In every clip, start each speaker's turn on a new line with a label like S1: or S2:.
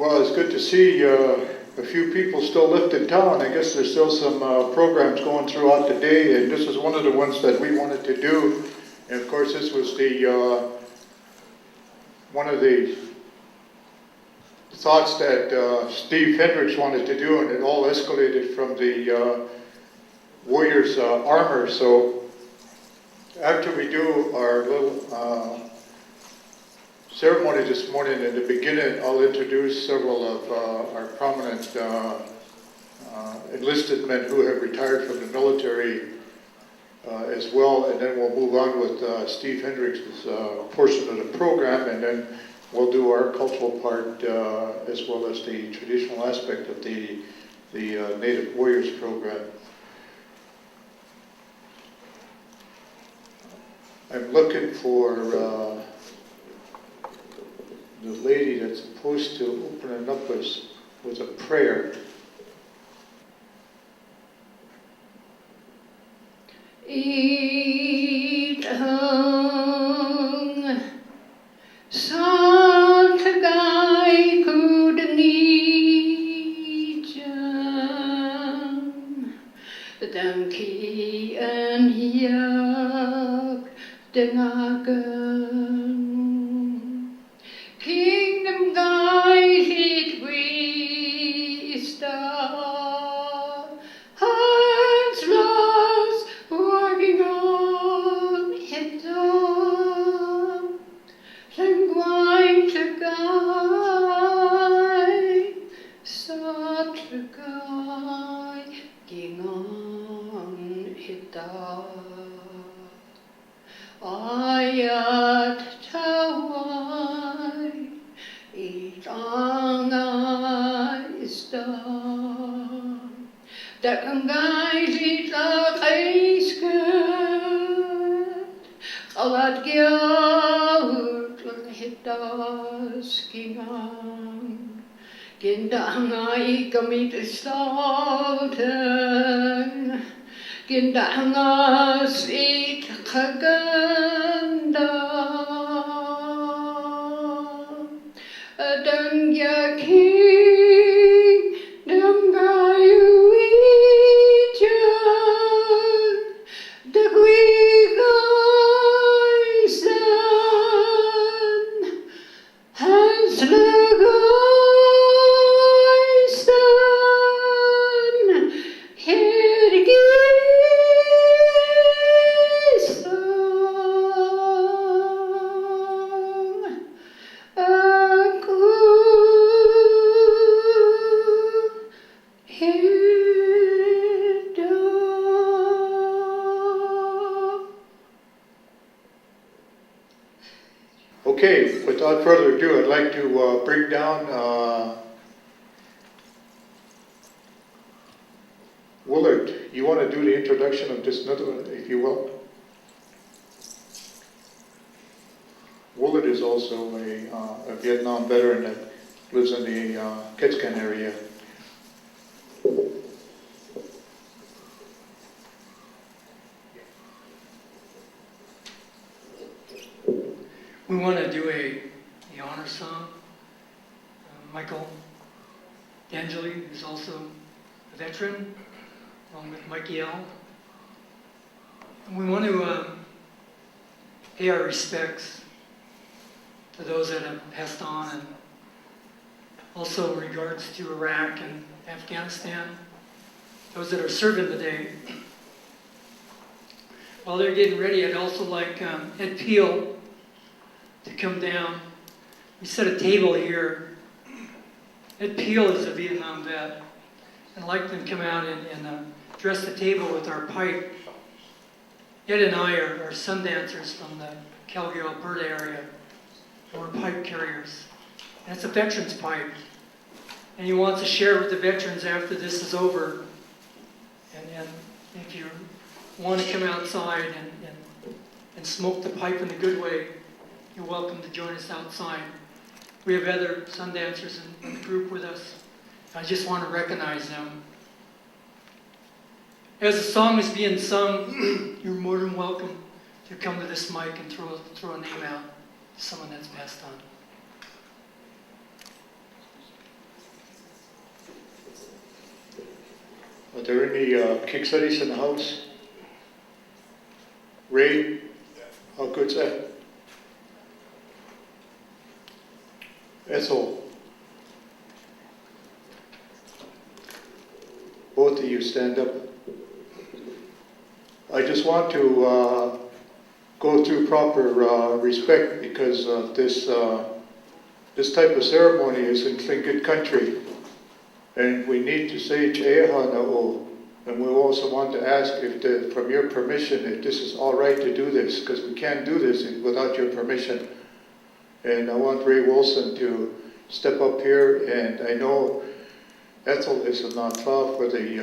S1: Well, it's good to see a few people still left in town. I guess there's still some programs going throughout the day, and this is one of the ones that we wanted to do. And of course, this was the one of the thoughts that Steve Hendricks wanted to do, and it all escalated from the Warriors armor. So after we do our little ceremony this morning, in the beginning, I'll introduce several of our prominent enlisted men who have retired from the military as well, and then we'll move on with Steve Hendricks' portion of the program, and then we'll do our cultural part as well as the traditional aspect of the Native Warriors program. I'm looking for the lady that's supposed to open it up with a prayer.
S2: Kingdom guided wisdom, hands lost working on it all, sanguine to guide, sought to guide, king on it all. Ayat tawai itanga istam dakangai jita kaiskat kalat gyahut hitas kingang kindangai kamit salten kindangas it kaganda dan ya king damgayu ijan dagwi gaisan hans legaisan hergi.
S1: Okay, without further ado, I'd like to bring down Willard. You want to do the introduction of this, if you will? Willard is also a Vietnam veteran that lives in the Quetzcan area.
S3: We want to do the honor song. Michael D'Angeli is also a veteran, along with Mikey L. And we want to pay our respects to those that have passed on, and also in regards to Iraq and Afghanistan, those that are serving today. While they're getting ready, I'd also like Ed Peel to come down. We set a table here. Ed Peel is a Vietnam vet, and I'd like them to come out and dress the table with our pipe. Ed and I are sun dancers from the Calgary, Alberta area. We're pipe carriers. And it's a veteran's pipe. And he wants to share with the veterans after this is over. And if you want to come outside and smoke the pipe in a good way, you're welcome to join us outside. We have other sun dancers in the group with us. I just want to recognize them. As the song is being sung, you're more than welcome to come to this mic and throw a name out to someone that's passed on.
S1: Are there any Kickstarters in the house? Ray? How good's that? Ethel? Both of you stand up. I just want to go through proper respect because this type of ceremony is in Tlingit country. And we need to say Cheha Na'o. And we also want to ask if, from your permission, if this is all right to do this, because we can't do this without your permission. And I want Ray Wilson to step up here, and I know Ethel is an outlaw for the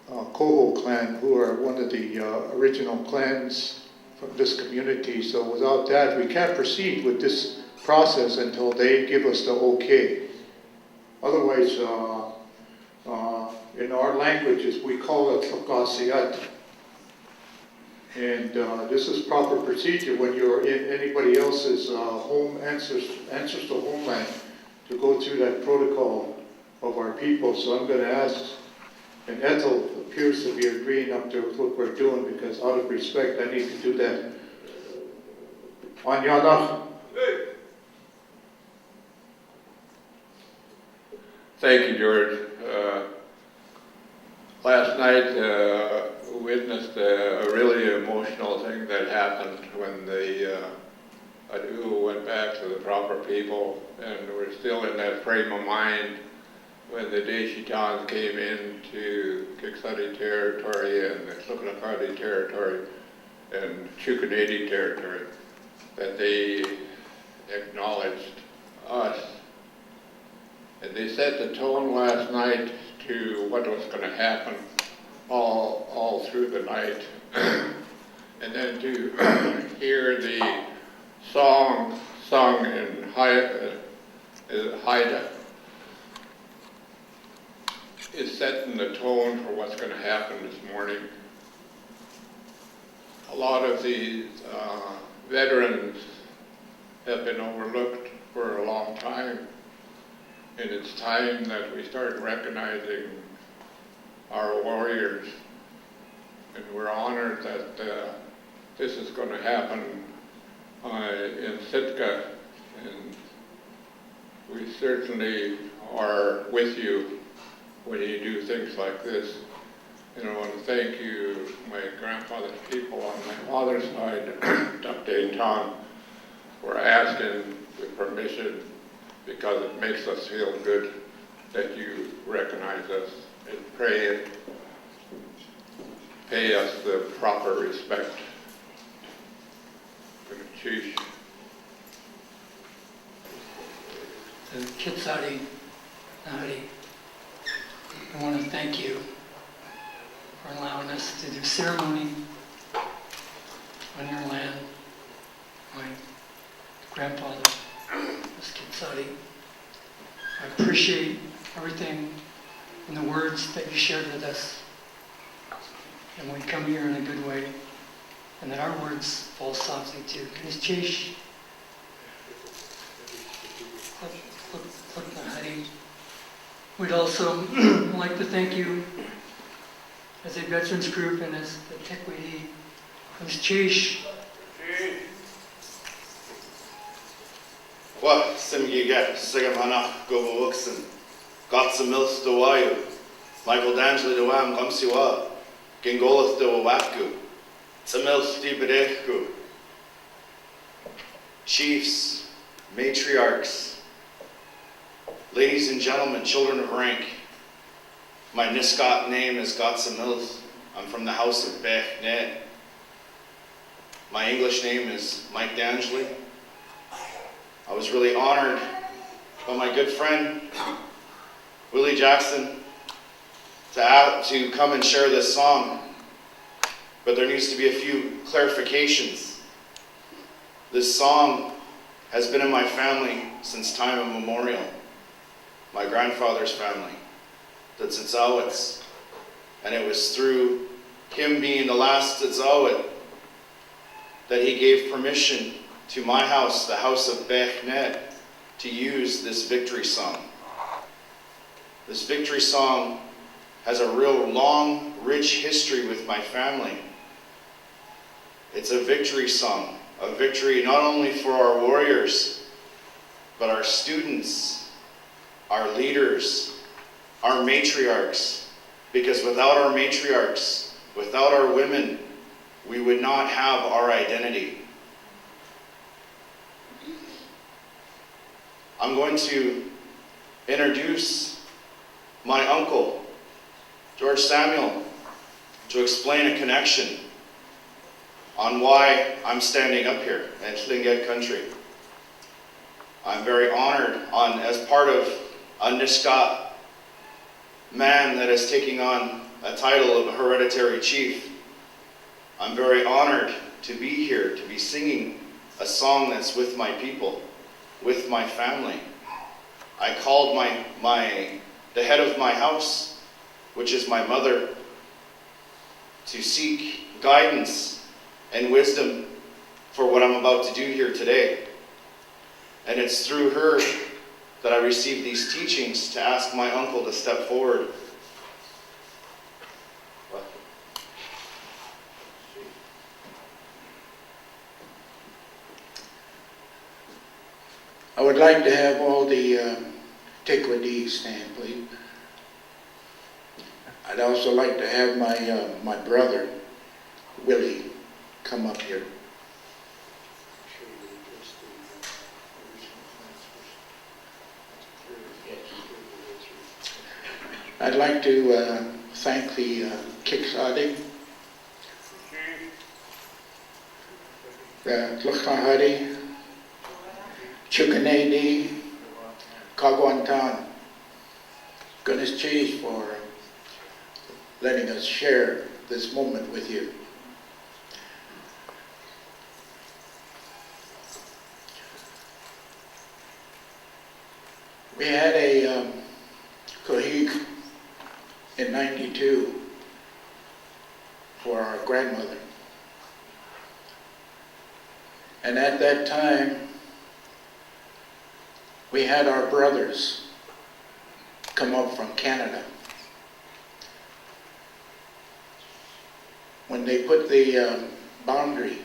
S1: Hooo clan, who are one of the original clans from this community. So without that, we can't proceed with this process until they give us the okay. Otherwise, in our languages, we call it Tlakasiat. And this is proper procedure when you're in anybody else's home, ancestral homeland, to go through that protocol of our people. So I'm going to ask, and Ethel appears to be agreeing up to what we're doing, because out of respect, I need to do that. Anyana.
S4: Thank you, George. Last night witnessed a really emotional thing that happened when the Hooo went back to the proper people, and we're still in that frame of mind when the Deshitans came into Kiksati territory and the Tlingit territory and Chukanadi territory, that they acknowledged us. And they set the tone last night to what was going to happen all through the night. And then to hear the song sung in Haida is setting the tone for what's going to happen this morning. A lot of these veterans have been overlooked for a long time. And it's time that we start recognizing our warriors. And we're honored that this is going to happen in Sitka. And we certainly are with you when you do things like this. And I want to thank you, my grandfather's people on my father's side, Dr. Tom, for asking the permission, because it makes us feel good that you recognize us and pay us the proper respect. Chief.
S3: The Kitsati Nahari, I want to thank you for allowing us to do ceremony on your land. My grandfather was Kitsati. I appreciate everything and the words that you shared with us. And we come here in a good way, and that our words fall softly too. We'd also like to thank you as a veterans group and as the Tekwidi,
S5: What Simgiga Sigamana Govokson got some mills to Wayu, Michael D'Angelo to Wam Gumsiwa, Gingolith to Waku, Tamil Stibadehku, chiefs, matriarchs, ladies and gentlemen, children of rank. My Niscot name is Gotsamilth. I'm from the house of Bennett. My English name is Mike D'Angeli. I was really honored by my good friend, Willie Jackson, to come and share this song. But there needs to be a few clarifications. This song has been in my family since time immemorial. My grandfather's family, the Tsitzawits. And it was through him being the last Tsitzawit that he gave permission to my house, the house of Bennett, to use this victory song. This victory song has a real long, rich history with my family. It's a victory song, a victory not only for our warriors, but our students, our leaders, our matriarchs. Because without our matriarchs, without our women, we would not have our identity. I'm going to introduce my uncle, George Samuel, to explain a connection on why I'm standing up here in Tlingit country. I'm very honored as part of a Nisga'a man that is taking on a title of a hereditary chief. I'm very honored to be here, to be singing a song that's with my people, with my family. I called the head of my house, which is my mother, to seek guidance and wisdom for what I'm about to do here today. And it's through her that I received these teachings to ask my uncle to step forward.
S6: I would like to have all the Tlingit stand, please. I'd also like to have my brother, Willie, come up here. I'd like to thank the Kiksadi, the Tlingit, Chukanadi, Kagwantan, goodness cheese for letting us share this moment with you. We had a Hooo in '92 for our grandmother. And at that time, we had our brothers come up from Canada. When they put the boundary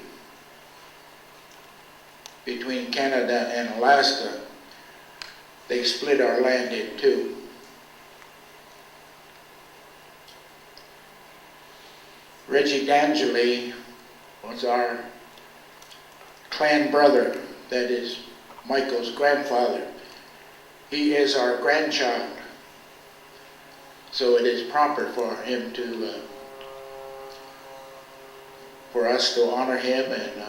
S6: between Canada and Alaska, they split our land in two. Reggie D'Angeli was our clan brother, that is Michael's grandfather. He is our grandchild, so it is proper for him for us to honor him and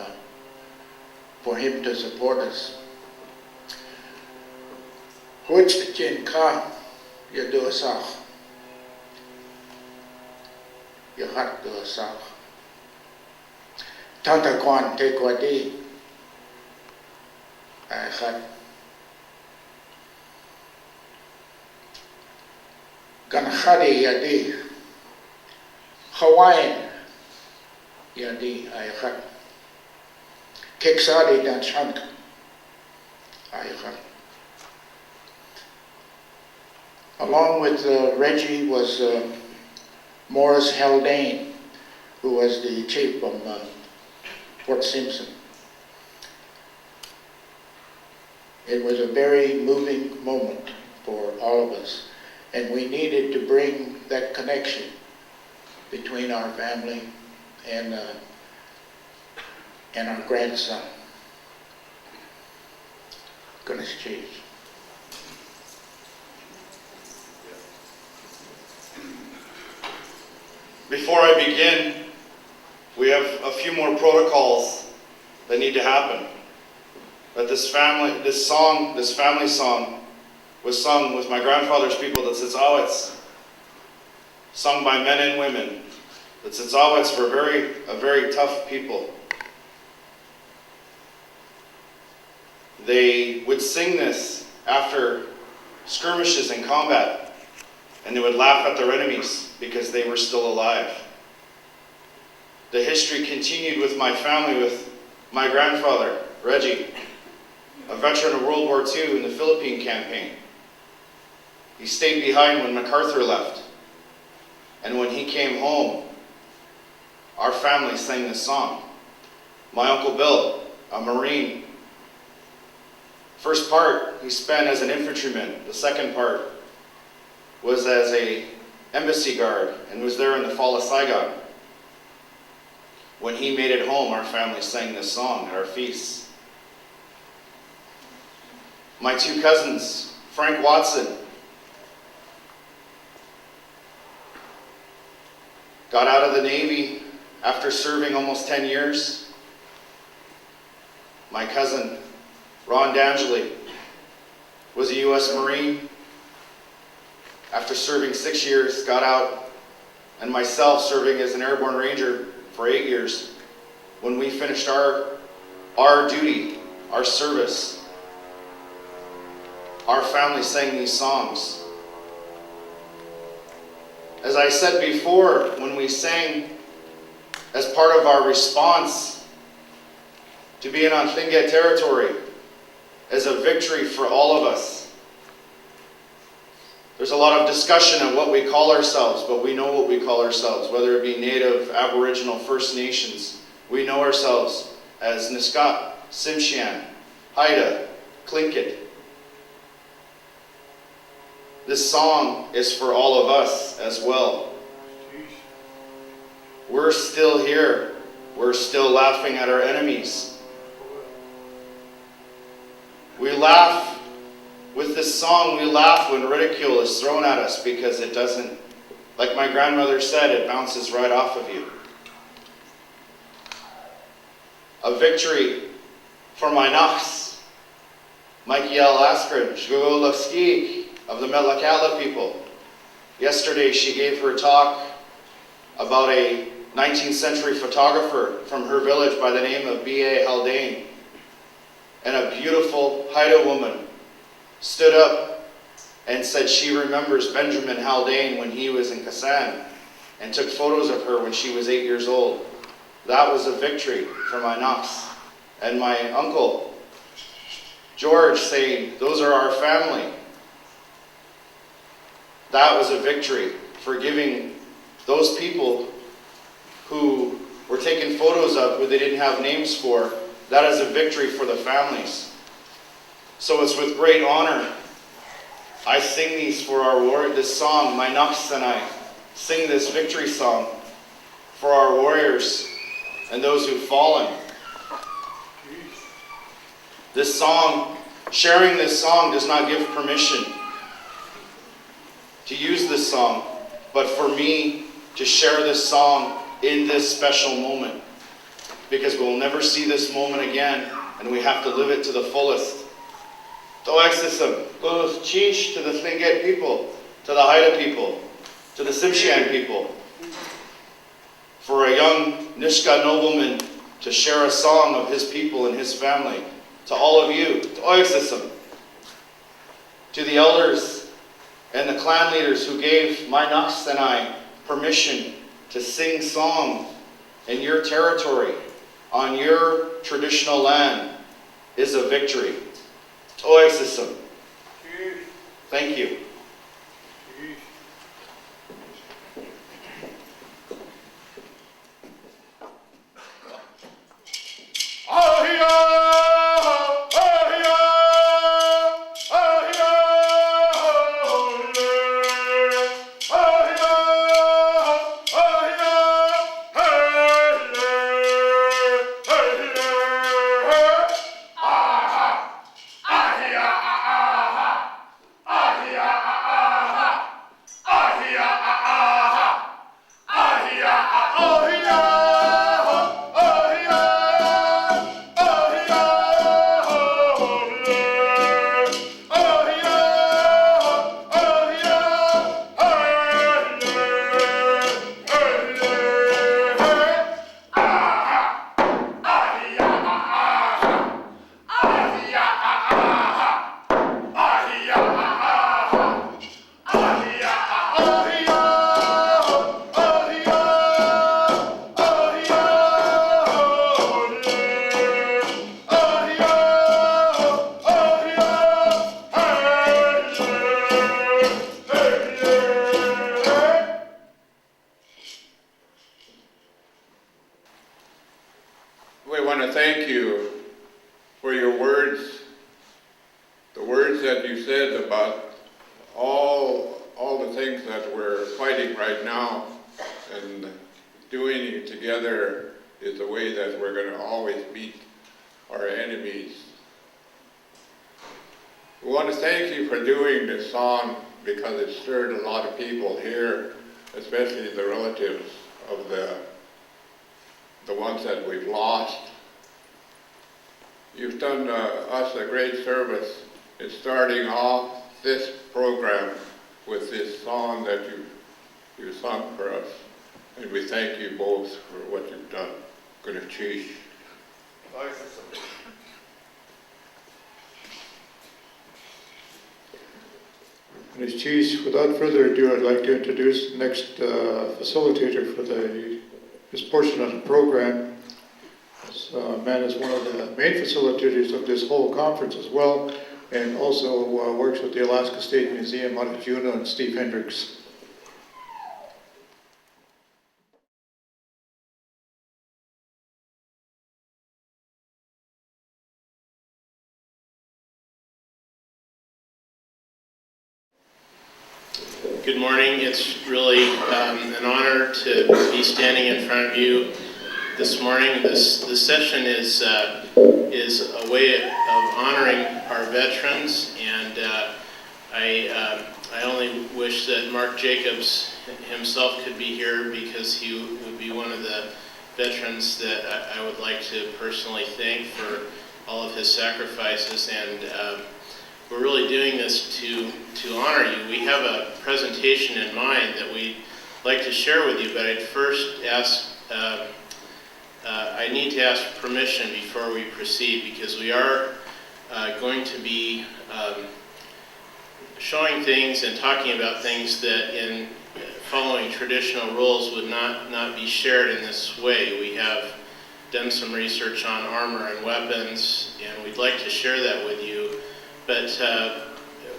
S6: for him to support us. Which chin ka you do asach, you hat do asach. Tanta kwan take wadi, I had. Ganachadi yadi, Hawaiian yadi ayakhat, Kiksadi dan shank ayakhat. Along with Reggie was Morris Haldane, who was the chief from Fort Simpson. It was a very moving moment for all of us. And we needed to bring that connection between our family and our grandson. Goodness cheese.
S5: Before I begin, we have a few more protocols that need to happen. But this family song was sung with my grandfather's people, the Tsitzawits, sung by men and women. The Tsitzawits were a very tough people. They would sing this after skirmishes and combat, and they would laugh at their enemies because they were still alive. The history continued with my family, with my grandfather, Reggie, a veteran of World War II in the Philippine campaign. He stayed behind when MacArthur left. And when he came home, our family sang this song. My Uncle Bill, a Marine. First part he spent as an infantryman. The second part was as a embassy guard and was there in the fall of Saigon. When he made it home, our family sang this song at our feasts. My two cousins, Frank Watson, got out of the Navy after serving almost 10 years. My cousin, Ron D'Angeli, was a U.S. Marine. After serving 6 years, got out, and myself serving as an airborne ranger for 8 years. When we finished our duty, our service, our family sang these songs. As I said before, when we sang as part of our response to being on Tlingit territory as a victory for all of us. There's a lot of discussion on what we call ourselves, but we know what we call ourselves, whether it be Native, Aboriginal, First Nations. We know ourselves as Nisga'a, Tsimshian, Haida, Tlingit. This song is for all of us as well. We're still here. We're still laughing at our enemies. We laugh with this song. We laugh when ridicule is thrown at us because it doesn't, like my grandmother said, it bounces right off of you. A victory for my Naks, Michael Askren, Shgulakskik, of the Metlakatla people. Yesterday she gave her talk about a 19th century photographer from her village by the name of B.A. Haldane. And a beautiful Haida woman stood up and said she remembers Benjamin Haldane when he was in Kasan and took photos of her when she was 8 years old. That was a victory for my Naks. And my uncle, George, saying, those are our family. That was a victory for giving those people who were taken photos of who they didn't have names for. That is a victory for the families. So it's with great honor I sing these for our warriors. This song, my Naks and I sing this victory song for our warriors and those who've fallen. This song, sharing this song does not give permission to use this song, but for me to share this song in this special moment, because we'll never see this moment again, and we have to live it to the fullest. Toexism goes chish to the Tlingit people, to the Haida people, to the Tsimshian people. For a young Nisga'a nobleman to share a song of his people and his family, to all of you, Toexism, to the elders and the clan leaders who gave my Naks and I permission to sing song in your territory, on your traditional land, is a victory. Toexism. Thank you.
S7: Ahia!
S4: to thank you for your words, the words that you said about all the things that we're fighting right now, and doing it together is the way that we're going to always beat our enemies. We want to thank you for doing this song because it stirred a lot of people here, especially the relatives of the ones that we've lost. You've done us a great service in starting off this program with this song that you sung for us. And we thank you both for what you've done. Good cheese.
S1: Ms. Cheese, without further ado, I'd like to introduce the next facilitator for this portion of the program. This man is one of the main facilitators of this whole conference as well, and also works with the Alaska State Museum out of Juneau, and Steve Hendricks.
S7: Good morning. It's really an honor to be standing in front of you this morning. This session is a way of honoring our veterans, and I only wish that Mark Jacobs himself could be here, because he would be one of the veterans that I would like to personally thank for all of his sacrifices. And we're really doing this to honor you. We have a presentation in mind that we'd like to share with you, but I'd first ask, I need to ask permission before we proceed, because we are going to be showing things and talking about things that, in following traditional rules, would not be shared in this way. We have done some research on armor and weapons, and we'd like to share that with you. But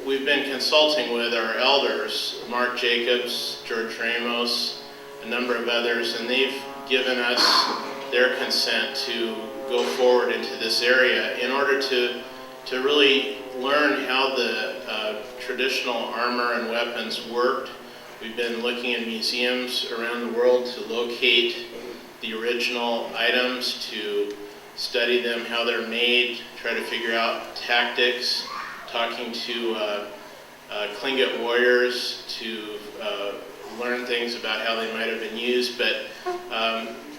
S7: we've been consulting with our elders, Mark Jacobs, George Ramos, a number of others, and they've given us their consent to go forward into this area in order to really learn how the traditional armor and weapons worked. We've been looking in museums around the world to locate the original items, to study them, how they're made, try to figure out tactics, talking to Tlingit warriors to learn things about how they might have been used. But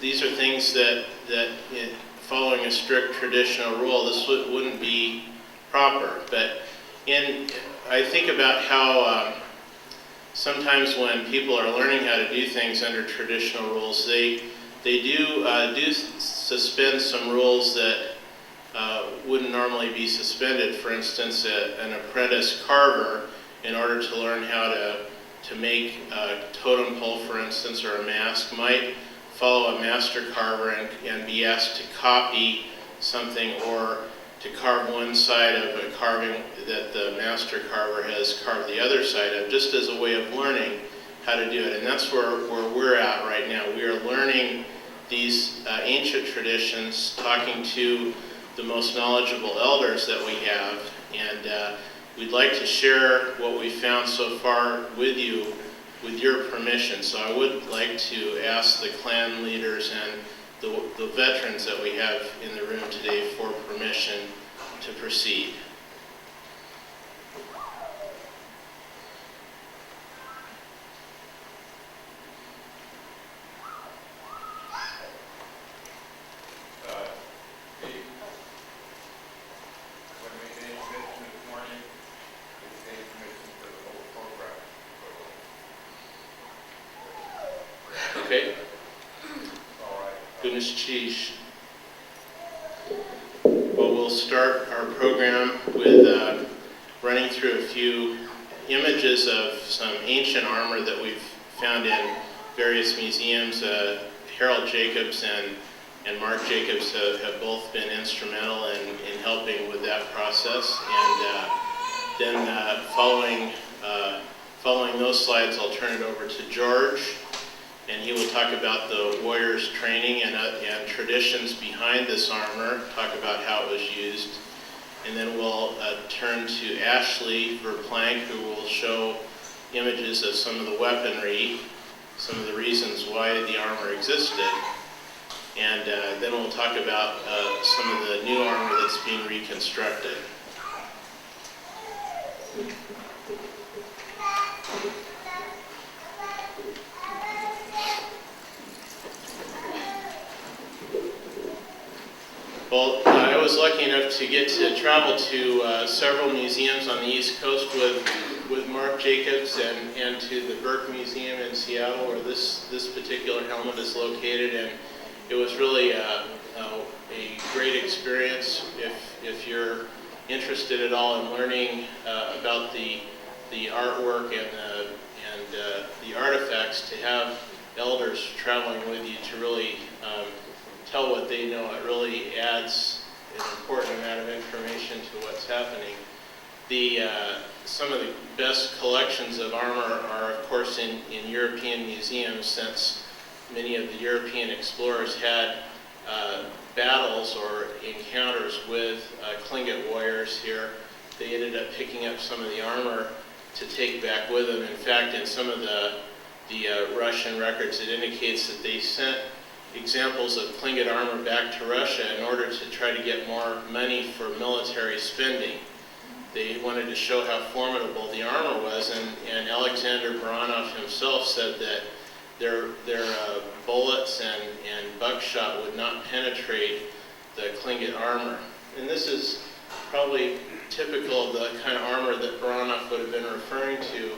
S7: these are things that following a strict traditional rule, this wouldn't be proper. But I think about how sometimes when people are learning how to do things under traditional rules, they do suspend some rules that wouldn't normally be suspended. For instance, an apprentice carver, in order to learn how to make a totem pole, for instance, or a mask, might follow a master carver and be asked to copy something, or to carve one side of a carving that the master carver has carved the other side of, just as a way of learning how to do it. And that's where we're at right now. We are learning these ancient traditions, talking to the most knowledgeable elders that we have, and we'd like to share what we found so far with you, with your permission. So I would like to ask the clan leaders and the veterans that we have in the room today for permission to proceed. Okay. Goodness cheese. Well, we'll start our program with running through a few images of some ancient armor that we've found in various museums. Harold Jacobs and Mark Jacobs have both been instrumental in helping with that process. And then following those slides, I'll turn it over to George. and he will talk about the warriors' training and traditions behind this armor, talk about how it was used. And then we'll turn to Ashley Verplank, who will show images of some of the weaponry, some of the reasons why the armor existed. And then we'll talk about some of the new armor that's being reconstructed. Well, I was lucky enough to get to travel to several museums on the East Coast with Mark Jacobs and to the Burke Museum in Seattle, where this particular helmet is located, and it was really a great experience. If you're interested at all in learning about the artwork and the artifacts, to have elders traveling with you to really tell what they know, it really adds an important amount of information to what's happening. Some of the best collections of armor are, of course, in European museums, since many of the European explorers had battles or encounters with Tlingit warriors here. They ended up picking up some of the armor to take back with them. In fact, in some of the Russian records, it indicates that they sent examples of Tlingit armor back to Russia in order to try to get more money for military spending. They wanted to show how formidable the armor was, and Alexander Baranov himself said that their bullets and buckshot would not penetrate the Tlingit armor. And this is probably typical of the kind of armor that Baranov would have been referring to.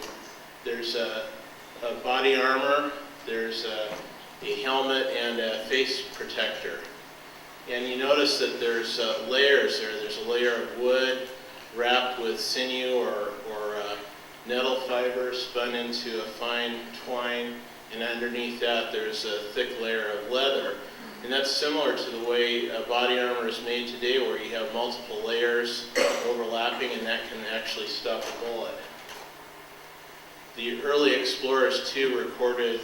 S7: There's a body armor, there's a helmet, and a face protector. And you notice that there's layers there. There's a layer of wood wrapped with sinew or nettle fiber spun into a fine twine, and underneath that there's a thick layer of leather. And that's similar to the way body armor is made today, where you have multiple layers overlapping, and that can actually stop a bullet. The early explorers, too, recorded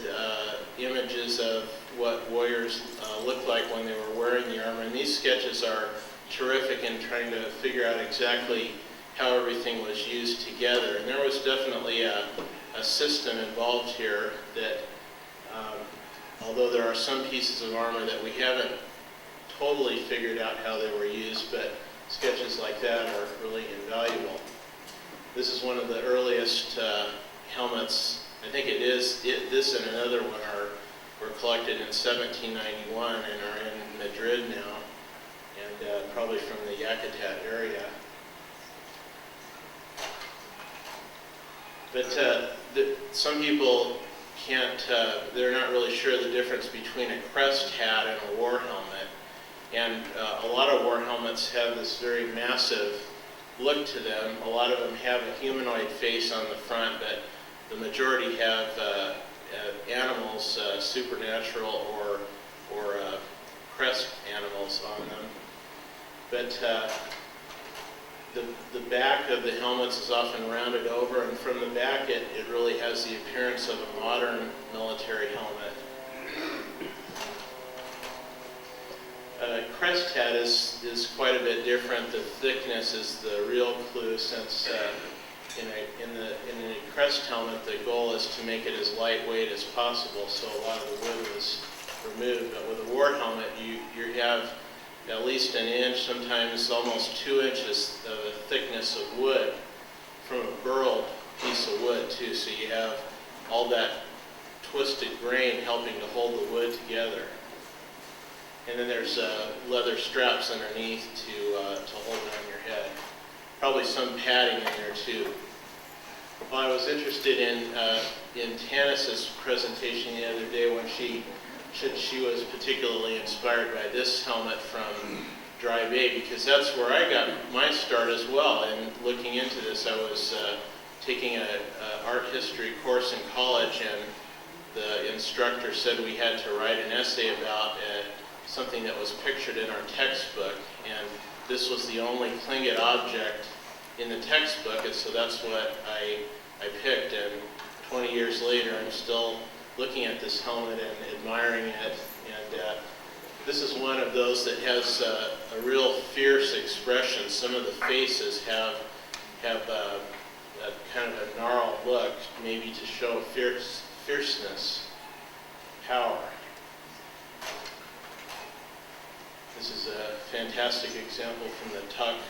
S7: images of what warriors looked like when they were wearing the armor, and these sketches are terrific in trying to figure out exactly how everything was used together. And there was definitely a system involved here that, although there are some pieces of armor that we haven't totally figured out how they were used, but sketches like that are really invaluable. This is one of the earliest helmets. I think this and another one were collected in 1791 and are in Madrid now, and probably from the Yakutat area. But some people they're not really sure the difference between a crest hat and a war helmet. And a lot of war helmets have this very massive look to them. A lot of them have a humanoid face on the front, but the majority have animals, supernatural or crest animals on them. But the back of the helmets is often rounded over, and from the back it really has the appearance of a modern military helmet. Crest hat is quite a bit different. The thickness is the real clue, since in a crest helmet the goal is to make it as lightweight as possible, so a lot of the wood was removed. But with a war helmet you have at least an inch, sometimes almost 2 inches of a thickness of wood from a burled piece of wood too, so you have all that twisted grain helping to hold the wood together. And then there's leather straps underneath to hold it on your head. Probably some padding in there too. Well, I was interested in Tanis's presentation the other day when she was particularly inspired by this helmet from Dry Bay, because that's where I got my start as well. And looking into this, I was taking an art history course in college, and the instructor said we had to write an essay about something that was pictured in our textbook, and this was the only Tlingit object in the textbook, and so that's what I picked. And 20 years later, I'm still looking at this helmet and admiring it. And this is one of those that has a real fierce expression. Some of the faces have a kind of a gnarled look, maybe to show fierceness, power. This is a fantastic example from the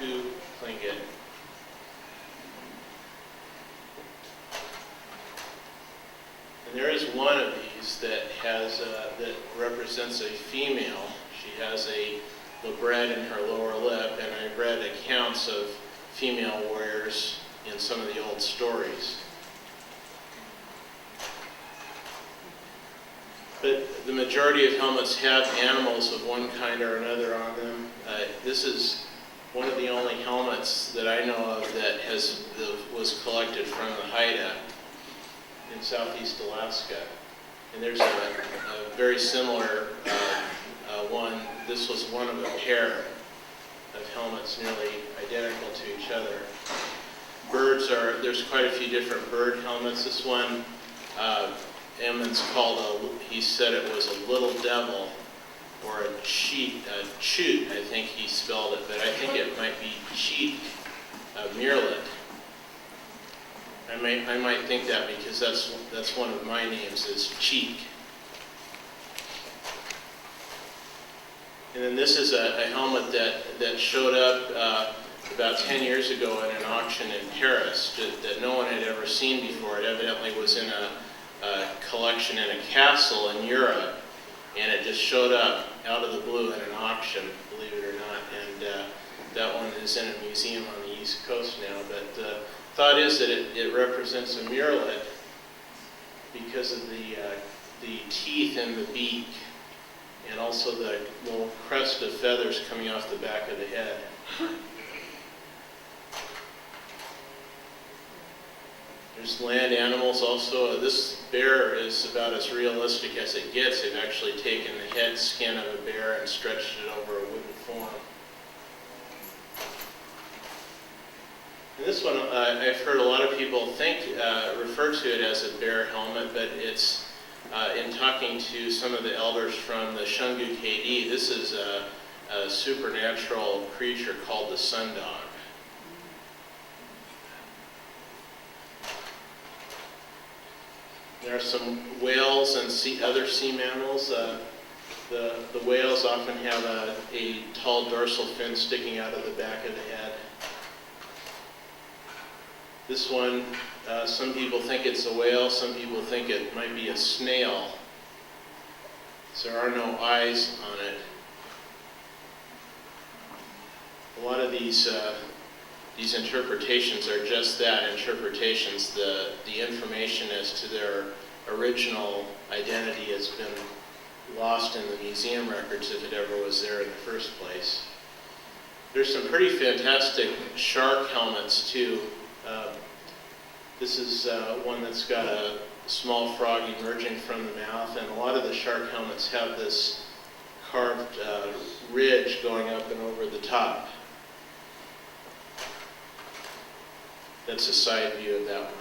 S7: Hooo Tlingit. And there is one of these that has that represents a female. She has a labret in her lower lip, and I've read accounts of female warriors in some of the old stories. But the majority of helmets have animals of one kind or another on them. This is one of the only helmets that I know of that was collected from the Haida in southeast Alaska. And there's a very similar one. This was one of a pair of helmets nearly identical to each other. There's quite a few different bird helmets. This one, Emmons he said it was a little devil, or a choot, I think he spelled it, but I think it might be cheek, murrelet. I might think that because that's one of my names is Cheek. And then this is a helmet that showed up about 10 years ago at an auction in Paris that no one had ever seen before. It evidently was in a collection in a castle in Europe, and it just showed up out of the blue at an auction, believe it or not. And that one is in a museum on the East Coast now. But the thought is that it represents a murrelet because of the teeth in the beak, and also the little crest of feathers coming off the back of the head. There's land animals also. This bear is about as realistic as it gets. They've actually taken the head skin of a bear and stretched it over a wooden form. And this one, I've heard a lot of people refer to it as a bear helmet, but it's, in talking to some of the elders from the Shungu KD, this is a supernatural creature called the sundog. There are some whales and other sea mammals. The whales often have a tall dorsal fin sticking out of the back of the head. This one, some people think it's a whale, some people think it might be a snail. So there are no eyes on it. A lot of these interpretations are just that, interpretations. The information as to their original identity has been lost in the museum records if it ever was there in the first place. There's some pretty fantastic shark helmets too. This is one that's got a small frog emerging from the mouth, and a lot of the shark helmets have this carved ridge going up and over the top. That's a side view of that one.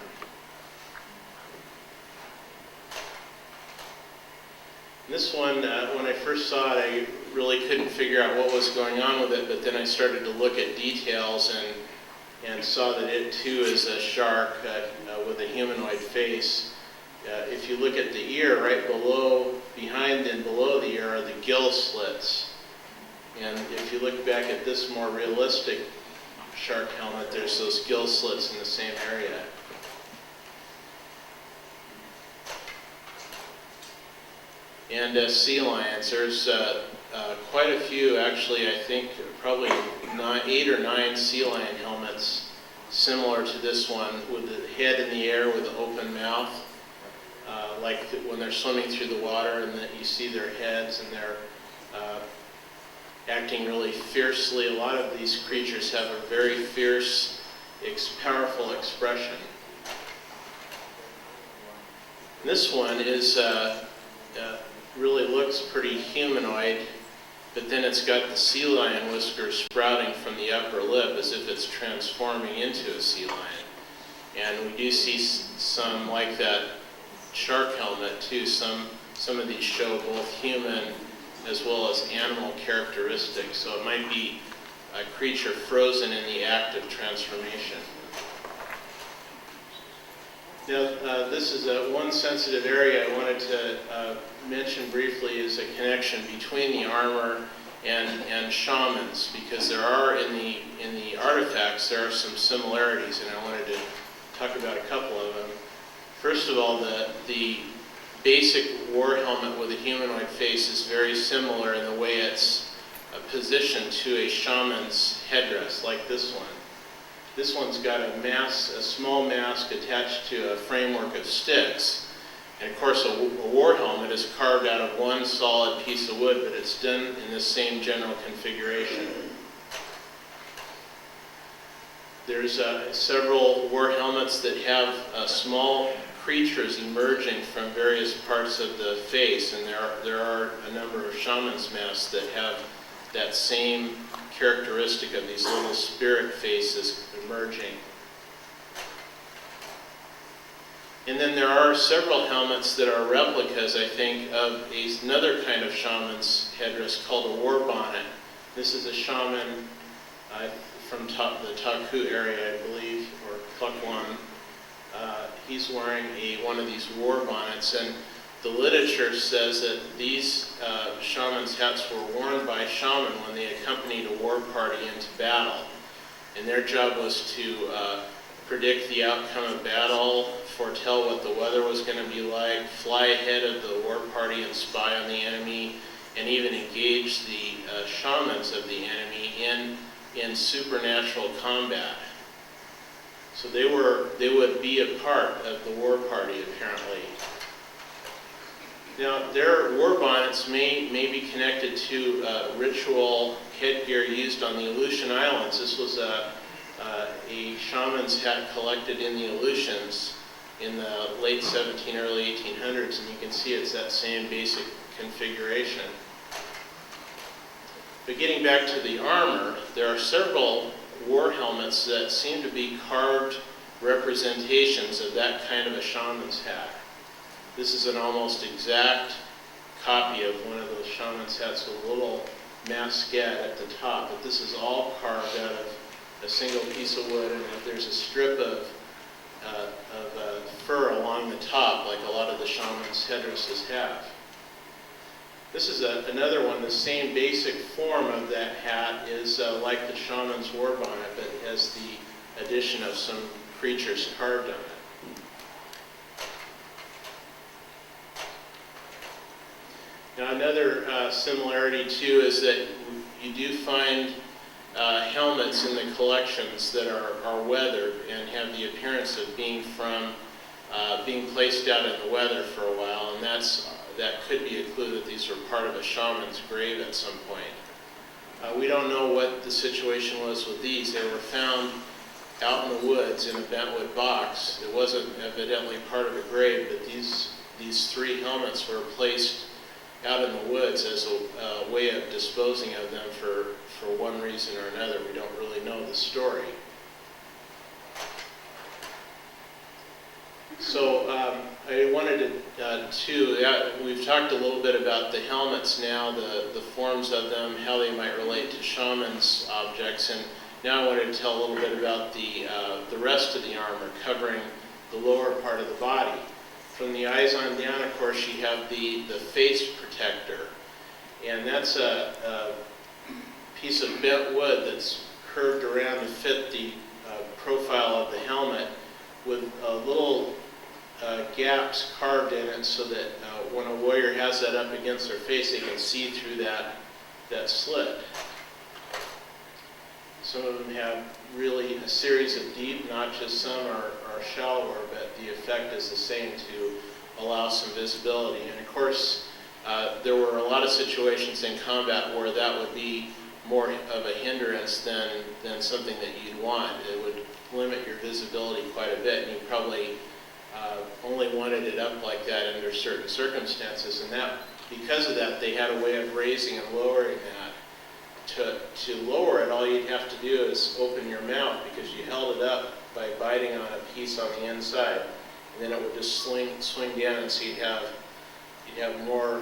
S7: And this one, when I first saw it, I really couldn't figure out what was going on with it, but then I started to look at details and saw that it too is a shark with a humanoid face. If you look at the ear, right behind and below the ear are the gill slits. And if you look back at this more realistic shark helmet, there's those gill slits in the same area. And sea lions, there's quite a few, actually. I think probably 8 or 9 sea lion helmets similar to this one, with the head in the air with an open mouth, like when they're swimming through the water, and you see their heads, and they're acting really fiercely. A lot of these creatures have a very fierce, powerful expression. This one is really looks pretty humanoid, but then it's got the sea lion whiskers sprouting from the upper lip as if it's transforming into a sea lion. And we do see some like that shark helmet too. Some of these show both human as well as animal characteristics. So it might be a creature frozen in the act of transformation. Now, this is one sensitive area I wanted to mention briefly, is a connection between the armor and shamans, because there are in the artifacts there are some similarities, and I wanted to talk about a couple of them. First of all, the basic war helmet with a humanoid face is very similar in the way it's positioned to a shaman's headdress, like this one. This one's got a small mask attached to a framework of sticks. And of course, a war helmet is carved out of one solid piece of wood, but it's done in the same general configuration. There's several war helmets that have small creatures emerging from various parts of the face, and there are a number of shaman's masks that have that same characteristic of these little spirit faces emerging. And then there are several helmets that are replicas, I think, of another kind of shaman's headdress called a war bonnet. This is a shaman from the Hooo area, I believe, or Klukwan. He's wearing one of these war bonnets, and the literature says that these shaman's hats were worn by shaman when they accompanied a war party into battle. And their job was to predict the outcome of battle, foretell what the weather was going to be like, fly ahead of the war party and spy on the enemy, and even engage the shamans of the enemy in supernatural combat. So they would be a part of the war party, apparently. Now, their war bonnets may be connected to ritual headgear used on the Aleutian Islands. This was a shaman's hat collected in the Aleutians in the late 1700s, early 1800s, and you can see it's that same basic configuration. But getting back to the armor, there are several war helmets that seem to be carved representations of that kind of a shaman's hat. This is an almost exact copy of one of those shaman's hats with a little masquette at the top, but this is all carved out of a single piece of wood, and there's a strip of fur along the top, like a lot of the shaman's headdresses have. This is another one. The same basic form of that hat is like the shaman's war bonnet, but it has the addition of some creatures carved on it. Now, another similarity too is that you do find helmets in the collections that are weathered and have the appearance of being placed out in the weather for a while, and that could be a clue that these were part of a shaman's grave at some point. We don't know what the situation was with these. They were found out in the woods in a bentwood box. It wasn't evidently part of a grave, but these three helmets were placed out in the woods as a way of disposing of them for one reason or another. We don't really know the story. So I wanted to we've talked a little bit about the helmets now, the forms of them, how they might relate to shamans' objects, and now I wanted to tell a little bit about the rest of the armor, covering the lower part of the body. From the eyes on down, of course, you have the face protector, and that's a piece of bent wood that's curved around to fit the profile of the helmet, with little gaps carved in it so that when a warrior has that up against their face, they can see through that slit. Some of them have really a series of deep notches, some are shallower, but the effect is the same to allow some visibility. And of course, there were a lot of situations in combat where that would be more of a hindrance than something that you'd want. It would limit your visibility quite a bit, and you probably only wanted it up like that under certain circumstances. And that, because of that, they had a way of raising and lowering that. To lower it, all you'd have to do is open your mouth, because you held it up by biting on a piece on the inside. and then it would just swing down, and so you'd have more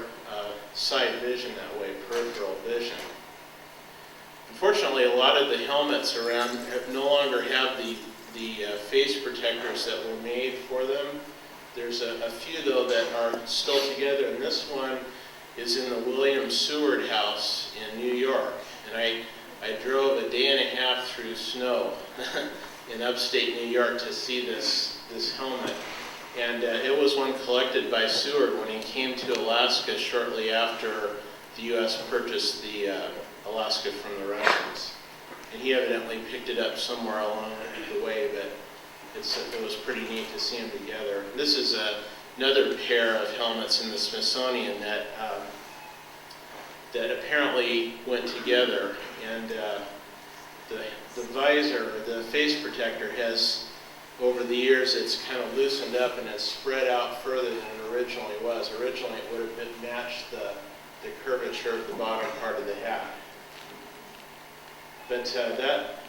S7: side vision that way, peripheral vision. Unfortunately, a lot of the helmets around no longer have the face protectors that were made for them. There's a few, though, that are still together, and this one is in the William Seward House in New York. And I drove a day and a half through snow in upstate New York to see this helmet. And it was one collected by Seward when he came to Alaska shortly after the U.S. purchased the Alaska from the Russians. And he evidently picked it up somewhere along the way, but it was pretty neat to see them together. This is another pair of helmets in the Smithsonian that apparently went together. And the visor, the face protector, has, over the years, it's kind of loosened up and it's spread out further than it originally was. Originally, it would have matched the curvature of the bottom part of the hat. But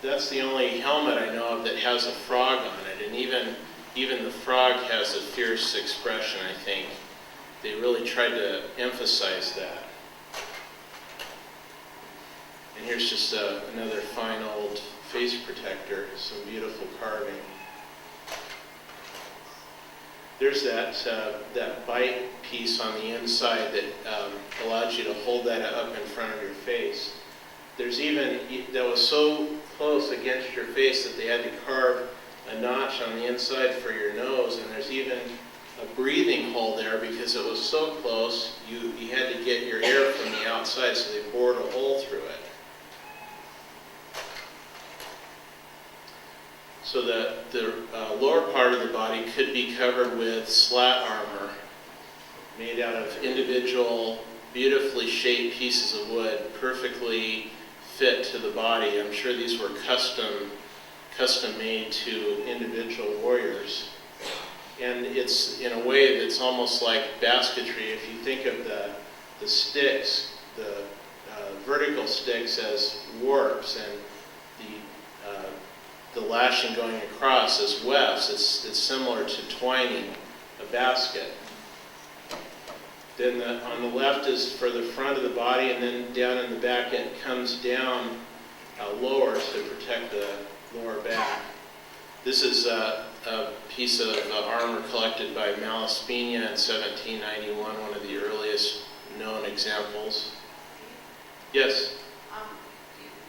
S7: that's the only helmet I know of that has a frog on it, and even the frog has a fierce expression, I think. They really tried to emphasize that. And here's just another fine old face protector, some beautiful carving. There's that bite piece on the inside that allows you to hold that up in front of your face. There's even, that was so close against your face that they had to carve a notch on the inside for your nose, and there's even a breathing hole there because it was so close, you had to get your air from the outside, so they bored a hole through it. So that the lower part of the body could be covered with slat armor made out of individual, beautifully shaped pieces of wood, perfectly fit to the body. I'm sure these were custom made to individual warriors. And it's in a way that's almost like basketry. If you think of the sticks, the vertical sticks as warps, and the lashing going across as wefts, it's similar to twining a basket. Then on the left is for the front of the body, and then down in the back it comes down lower to protect the lower back. This is a piece of armor collected by Malaspina in 1791, one of the earliest known examples. Yes?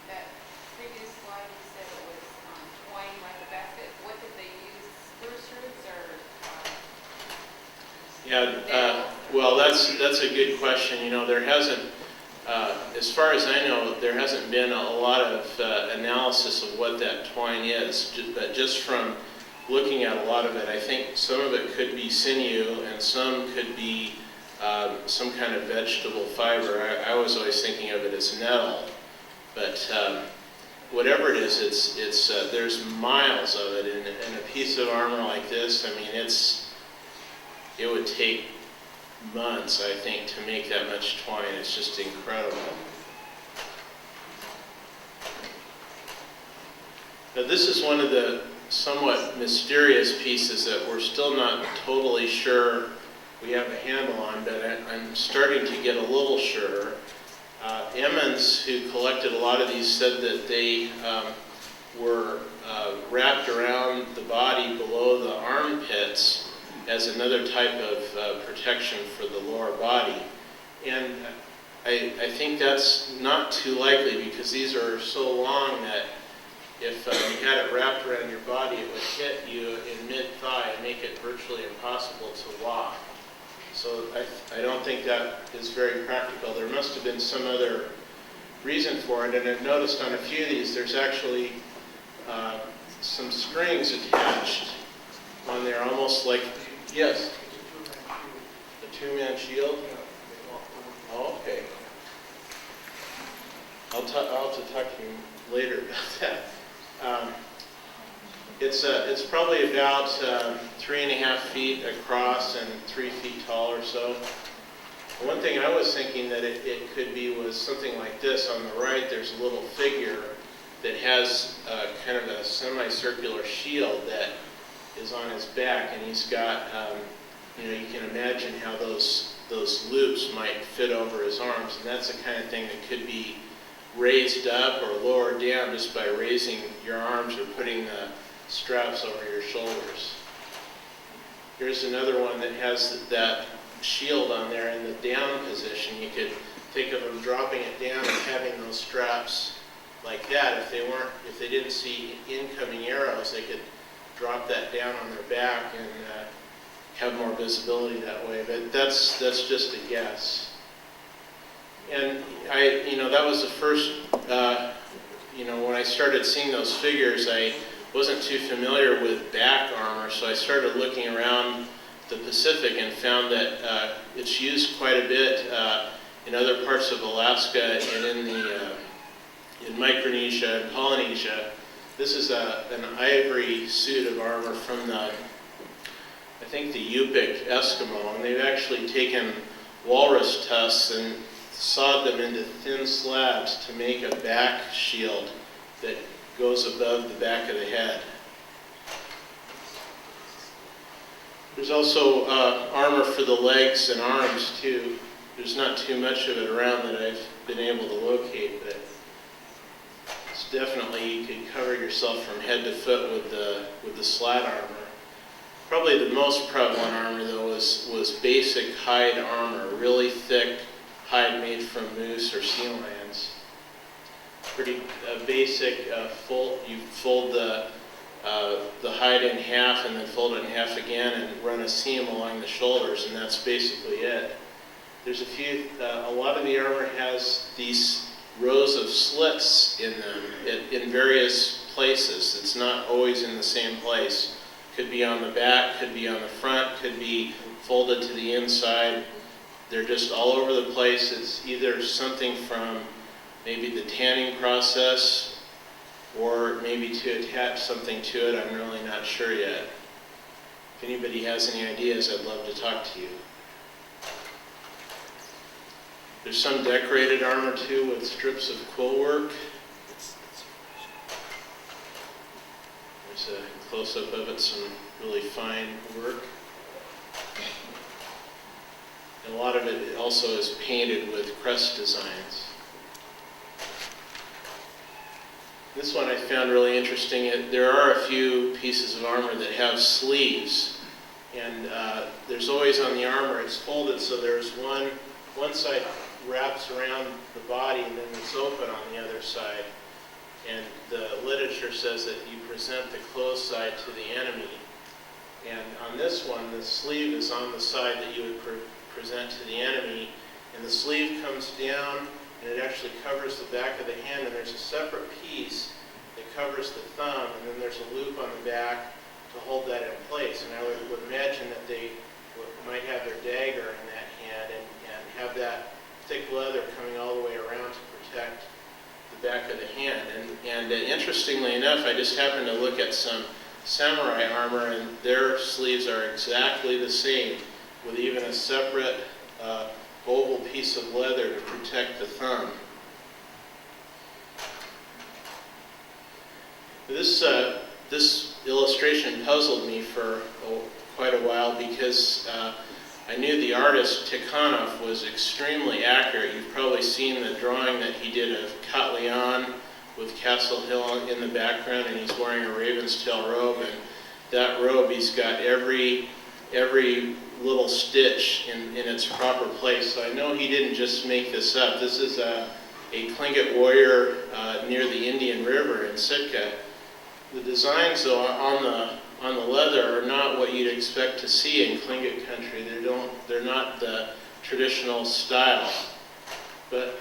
S8: That previous slide, you said it was twine like a basket. What did they use? Spruce roots or?
S7: Yeah, well, that's a good question. You know, there hasn't, as far as I know, there hasn't been a lot of analysis of what that twine is. But just from looking at a lot of it, I think some of it could be sinew and some could be some kind of vegetable fiber. I was always thinking of it as nettle, but whatever it is, it's there's miles of it in a piece of armor like this. I mean, it would take months, I think, to make that much twine. It's just incredible. Now, this is one of the somewhat mysterious pieces that we're still not totally sure we have a handle on, but I'm starting to get a little sure. Emmons, who collected a lot of these, said that they were wrapped around the body below the armpits as another type of protection for the lower body. And I think that's not too likely because these are so long that if you had it wrapped around your body, it would hit you in mid-thigh and make it virtually impossible to walk. So I don't think that is very practical. There must have been some other reason for it. And I've noticed on a few of these, there's actually some strings attached on there, almost like, yes, a two-man shield. Oh, okay. I'll have to talk to you later about that. It's probably about 3.5 feet across and 3 feet tall or so. One thing I was thinking that it could be was something like this. On the right, there's a little figure that has kind of a semicircular shield that is on his back, and he's got, you can imagine how those loops might fit over his arms, and that's the kind of thing that could be raised up or lowered down just by raising your arms or putting the straps over your shoulders. Here's another one that has that shield on there in the down position. You could think of them dropping it down and having those straps like that. If they didn't see incoming arrows, they could drop that down on their back and have more visibility that way. But that's just a guess. And that was the first, when I started seeing those figures, I wasn't too familiar with back armor, so I started looking around the Pacific and found that it's used quite a bit in other parts of Alaska and in Micronesia and Polynesia. This is an ivory suit of armor from I think the Yupik Eskimo, and they've actually taken walrus tusks and sawed them into thin slabs to make a back shield that goes above the back of the head. There's also armor for the legs and arms too. There's not too much of it around that I've been able to locate, but it's definitely, you can cover yourself from head to foot with the slat armor. Probably the most prevalent armor though was basic hide armor, really thick hide made from moose or sea lions. Pretty basic. You fold the hide in half and then fold it in half again and run a seam along the shoulders, and that's basically it. There's a lot of the armor has these rows of slits in them in various places. It's not always in the same place. Could be on the back, could be on the front, could be folded to the inside. They're just all over the place. It's either something from maybe the tanning process or maybe to attach something to it. I'm really not sure yet. If anybody has any ideas, I'd love to talk to you. There's some decorated armor too with strips of quill work. There's a close-up of it, some really fine work. And a lot of it also is painted with crest designs. This one I found really interesting. There are a few pieces of armor that have sleeves, and there's always on the armor, it's folded so there's one side wraps around the body and then it's open on the other side. And the literature says that you present the closed side to the enemy. And on this one, the sleeve is on the side that you would present to the enemy, and the sleeve comes down and it actually covers the back of the hand, and there's a separate piece that covers the thumb, and then there's a loop on the back to hold that in place. And I would imagine that they might have their dagger in that hand and have that thick leather coming all the way around to protect the back of the hand. And interestingly enough, I just happened to look at some samurai armor, and their sleeves are exactly the same, with even a separate oval piece of leather to protect the thumb. This illustration puzzled me for quite a while because I knew the artist Tikhonov was extremely accurate. You've probably seen the drawing that he did of Kat Leon with Castle Hill in the background, and he's wearing a raven's tail robe, and that robe, he's got every little stitch in its proper place. So I know he didn't just make this up. This is a Tlingit warrior near the Indian River in Sitka. The designs, though, on the leather are not what you'd expect to see in Tlingit country. They're not the traditional style. But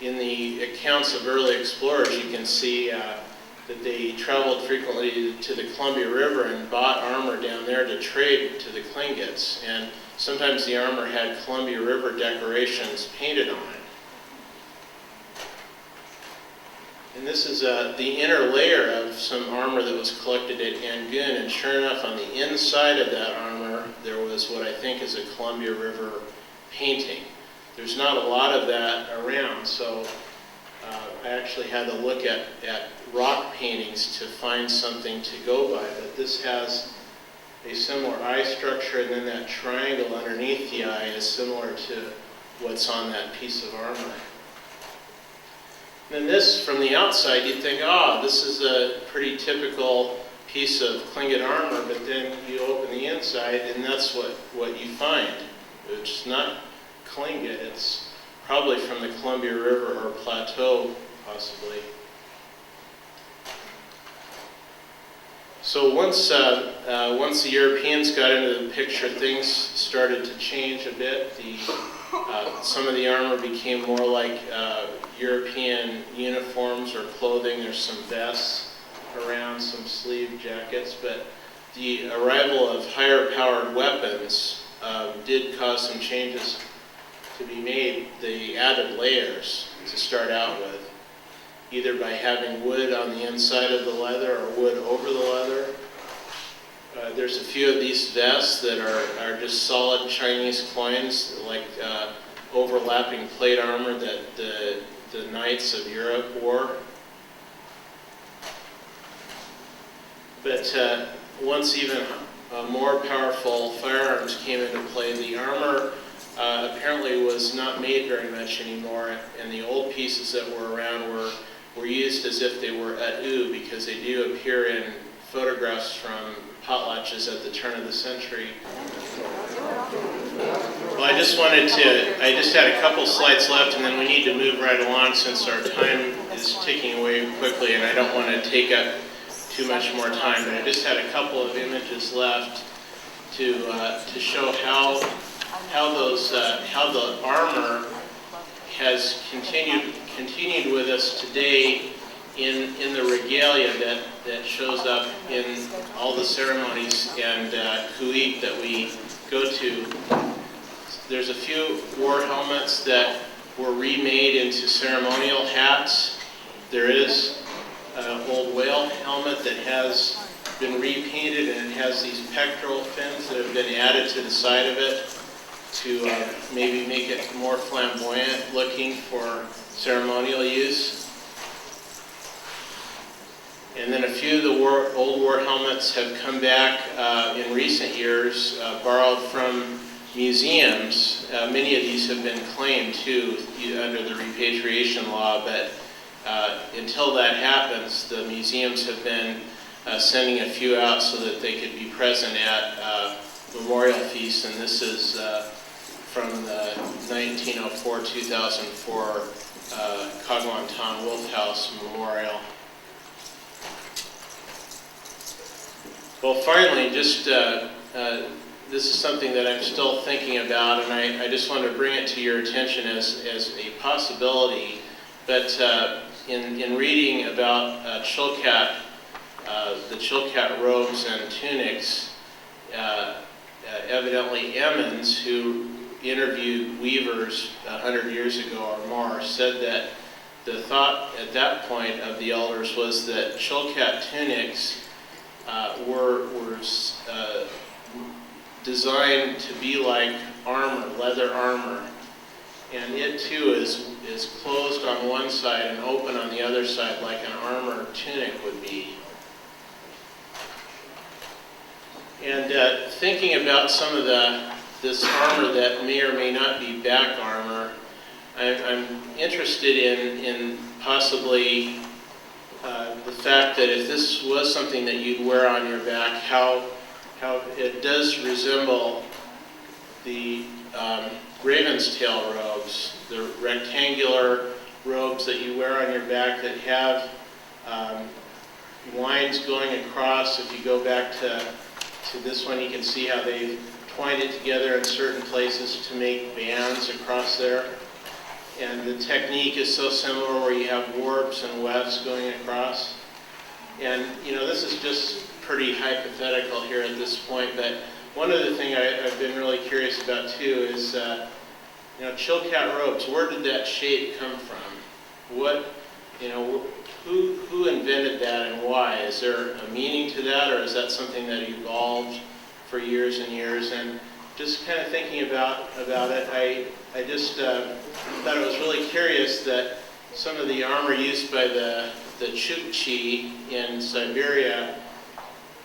S7: in the accounts of early explorers, you can see that they traveled frequently to the Columbia River and bought armor down there to trade to the Tlingits. And sometimes the armor had Columbia River decorations painted on it. And this is the inner layer of some armor that was collected at Angoon, and sure enough, on the inside of that armor, there was what I think is a Columbia River painting. There's not a lot of that around, so I actually had to look at rock paintings to find something to go by, but this has a similar eye structure, and then that triangle underneath the eye is similar to what's on that piece of armor. And then this, from the outside, you'd think, this is a pretty typical piece of Tlingit armor, but then you open the inside, and that's what you find. It's not Tlingit, it's probably from the Columbia River or Plateau, possibly. So once the Europeans got into the picture, things started to change a bit. Some of the armor became more like European uniforms or clothing. There's some vests around, some sleeve jackets, but the arrival of higher powered weapons did cause some changes to be made. They added layers to start out with, either by having wood on the inside of the leather or wood over the leather. There's a few of these vests that are just solid Chinese coins, like overlapping plate armor that the knights of Europe wore. But once even more powerful firearms came into play, the armor apparently was not made very much anymore, and the old pieces that were around were used as if they were Hooo, because they do appear in photographs from potlatches at the turn of the century. Well, I just had a couple slides left, and then we need to move right along since our time is ticking away quickly, and I don't want to take up too much more time, but I just had a couple of images left to show how the armor has continued with us today in the regalia that shows up in all the ceremonies and Hooo that we go to. There's a few war helmets that were remade into ceremonial hats. There is an old whale helmet that has been repainted, and it has these pectoral fins that have been added to the side of it to maybe make it more flamboyant looking for ceremonial use. And then a few of the old war helmets have come back in recent years, borrowed from museums. Many of these have been claimed too under the repatriation law, but until that happens, the museums have been sending a few out so that they could be present at memorial feasts, and this is from the 1904-2004 Kagwantan Wolf House Memorial. Well, finally, just this is something that I'm still thinking about, and I just want to bring it to your attention as a possibility. But in reading about Chilkat, the Chilkat robes and tunics, evidently Emmons, who interviewed weavers 100 years ago or more, said that the thought at that point of the elders was that Chilkat tunics were designed to be like armor, leather armor. And it too is closed on one side and open on the other side like an armor tunic would be. And thinking about some of this armor that may or may not be back armor, I'm interested in possibly the fact that if this was something that you'd wear on your back, how it does resemble the raven's tail robes, the rectangular robes that you wear on your back that have lines going across. If you go back to this one, you can see how they've twined it together in certain places to make bands across there. And the technique is so similar where you have warps and wefts going across. And, this is just pretty hypothetical here at this point, but one other thing I've been really curious about too is, Chilkat robes, where did that shape come from? Who invented that and why? Is there a meaning to that, or is that something that evolved for years and years? And just kind of thinking about it, I just thought it was really curious that some of the armor used by the Chukchi in Siberia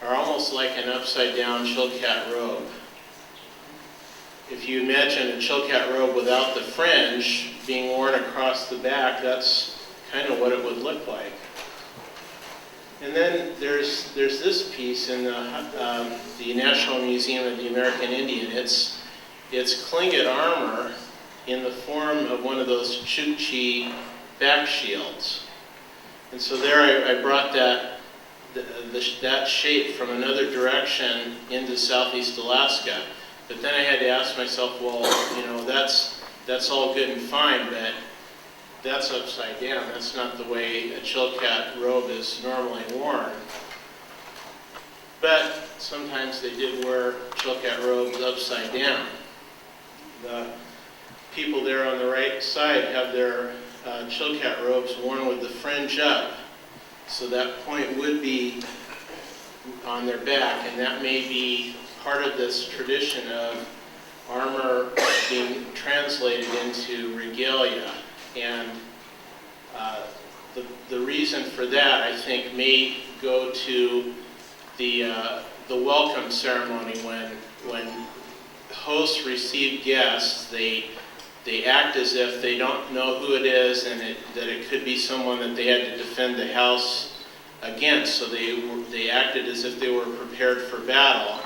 S7: are almost like an upside-down Chilkat robe. If you imagine a Chilkat robe without the fringe being worn across the back, that's kind of what it would look like. And then there's this piece in the National Museum of the American Indian. It's Tlingit armor in the form of one of those Chukchi back shields. And so there I brought that shape from another direction into Southeast Alaska. But then I had to ask myself, well, that's all good and fine, but that's upside down. That's not the way a Chilkat robe is normally worn. But sometimes they did wear Chilkat robes upside down. The people there on the right side have their Chilkat robes worn with the fringe up. So that point would be on their back, and that may be part of this tradition of armor being translated into regalia. And the reason for that, I think, may go to the welcome ceremony when hosts receive guests. They act as if they don't know who it is, and that it could be someone that they had to defend the house against. So they acted as if they were prepared for battle.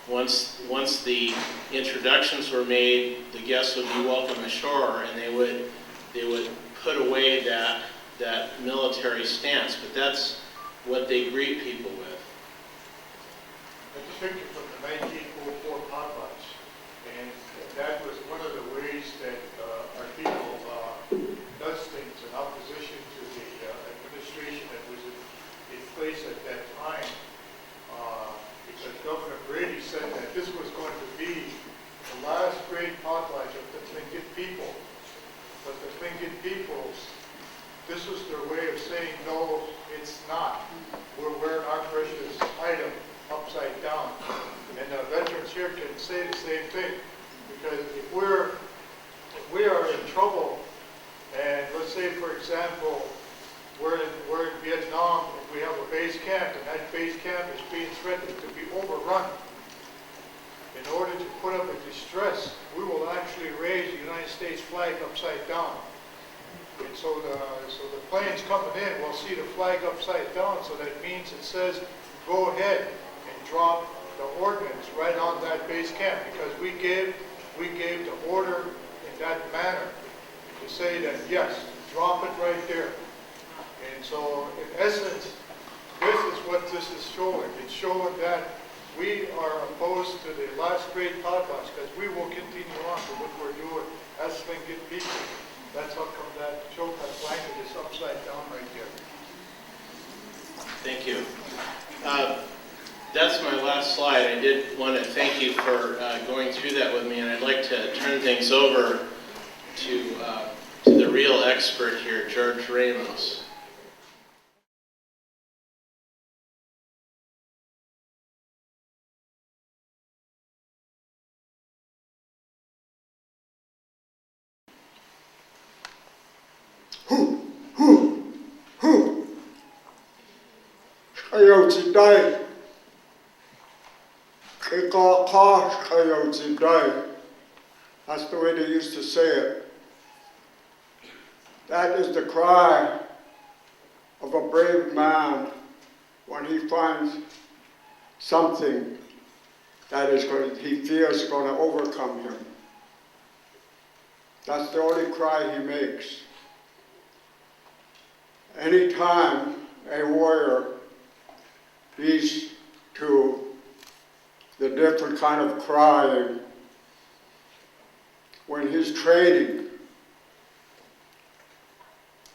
S7: Once the introductions were made, the guests would be welcome ashore, and they would put away that military stance. But that's what they greet people with.
S1: That's a picture from the 1904 potlatch, and that was one of the ways that our people does things in opposition to the administration that was in place at that time. Because Governor Brady said that this was going to be the last great potlatch of the Tlingit people. But the Tlingit people, this was their way of saying, no, it's not. We're wearing our precious item upside down. And the veterans here can say the same thing. Because if we are in trouble, and let's say, for example, we're in Vietnam, and we have a base camp, and that base camp is being threatened to be overrun. In order to put up a distress, we will actually raise the United States flag upside down. And so the planes coming in will see the flag upside down, so that means it says, go ahead and drop the ordnance right on that base camp, because we gave the order in that manner to say that, yes, drop it right there. And so, in essence, this is what this is showing. It's showing that we are opposed to the last great potlatch, because we will continue on to what we're doing as Tlingit people. That's how come that Chilkat blanket is upside down right there.
S7: Thank you. That's my last slide. I did want to thank you for going through that with me, and I'd like to turn things over to the real expert here, George Ramos.
S9: Hooo, hoo, hoo. Coyote day. Coyote day. That's the way they used to say it. That is the cry of a brave man when he finds something that he fears is going to overcome him. That's the only cry he makes. Anytime a warrior leads to the different kind of crying, when he's training,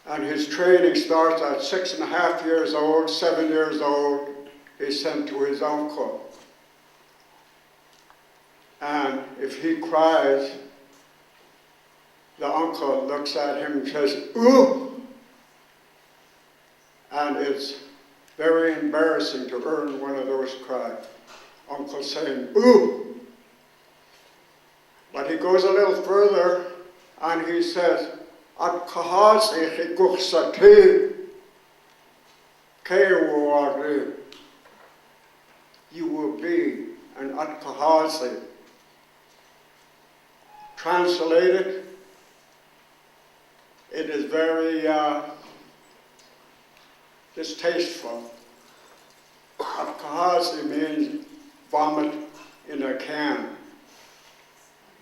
S9: and his training starts at 6.5 years old, 7 years old, he's sent to his uncle. And if he cries, the uncle looks at him and says, "Ooh!" And it's very embarrassing to earn one of those cries. Uncle saying, "Ooh!" But he goes a little further and he says, at kahase he kuchsate kewari. You will be an atkahase. Translated, it is very distasteful. Atkahase means vomit in a can.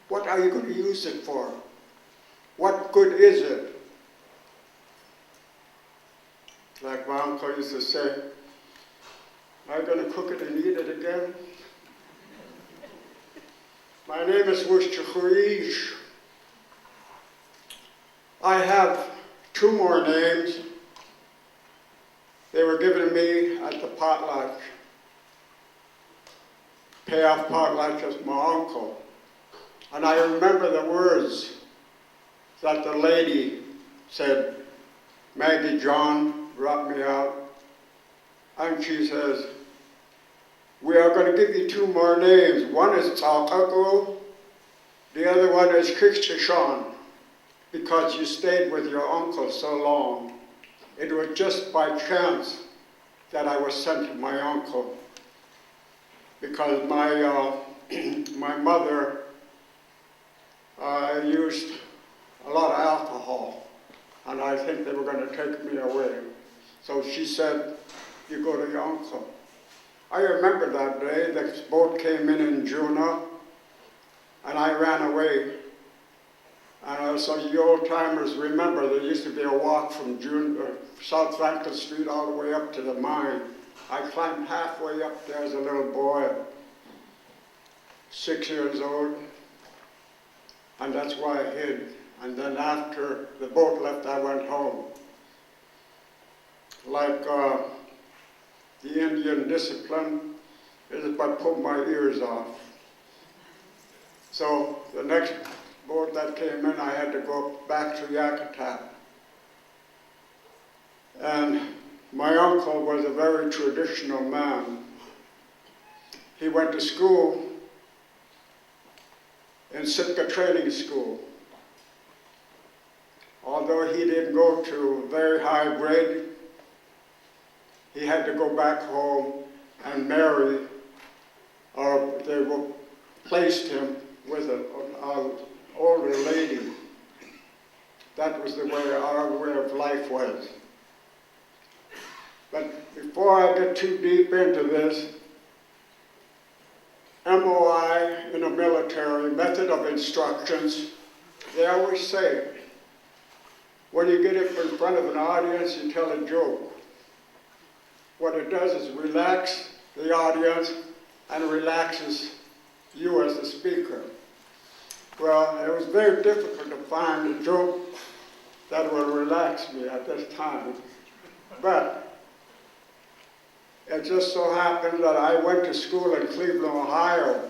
S9: What are you going to use it for? What good is it? Like my uncle used to say, am I going to cook it and eat it again? My name is Hooo. I have 2 more names. They were given to me at the potluck. Payoff potluck as my uncle. And I remember the words that the lady said, Maggie John brought me out. And she says, we are going to give you 2 more names. One is Tsakaku, the other one is Kikshishon, because you stayed with your uncle so long. It was just by chance that I was sent to my uncle, because my mother used a lot of alcohol, and I think they were going to take me away. So she said, you go to your uncle. I remember that day, the boat came in Juneau, and I ran away. And so you old-timers remember there used to be a walk from South Franklin Street all the way up to the mine. I climbed halfway up there as a little boy, 6 years old, and that's why I hid. And then after the boat left, I went home. Like the Indian discipline is if I pull my ears off. So the next boat that came in, I had to go back to Yakutat. And my uncle was a very traditional man. He went to school in Sitka Training School. Although he didn't go to very high grade, he had to go back home and marry, or they placed him with an older lady. That was the way our way of life was. But before I get too deep into this, MOI in the military, method of instructions, they always say, when you get up in front of an audience, you tell a joke. What it does is relax the audience and relaxes you as the speaker. Well, it was very difficult to find a joke that would relax me at this time. But it just so happened that I went to school in Cleveland, Ohio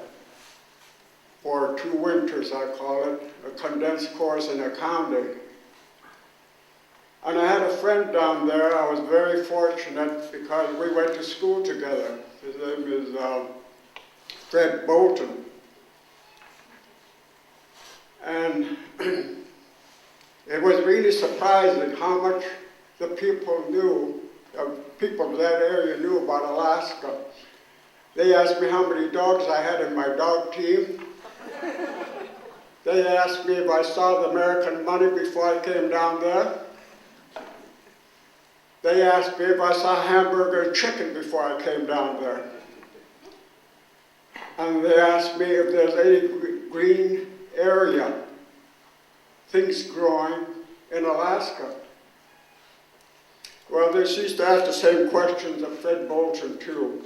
S9: for 2 winters, I call it, a condensed course in accounting. And I had a friend down there. I was very fortunate because we went to school together. His name is Fred Bolton. And it was really surprising how much the people knew, people of that area knew about Alaska. They asked me how many dogs I had in my dog team. They asked me if I saw the American money before I came down there. They asked me if I saw hamburger and chicken before I came down there. And they asked me if there's any green area, things growing in Alaska. Well, they used to ask the same questions of Fred Bolton too.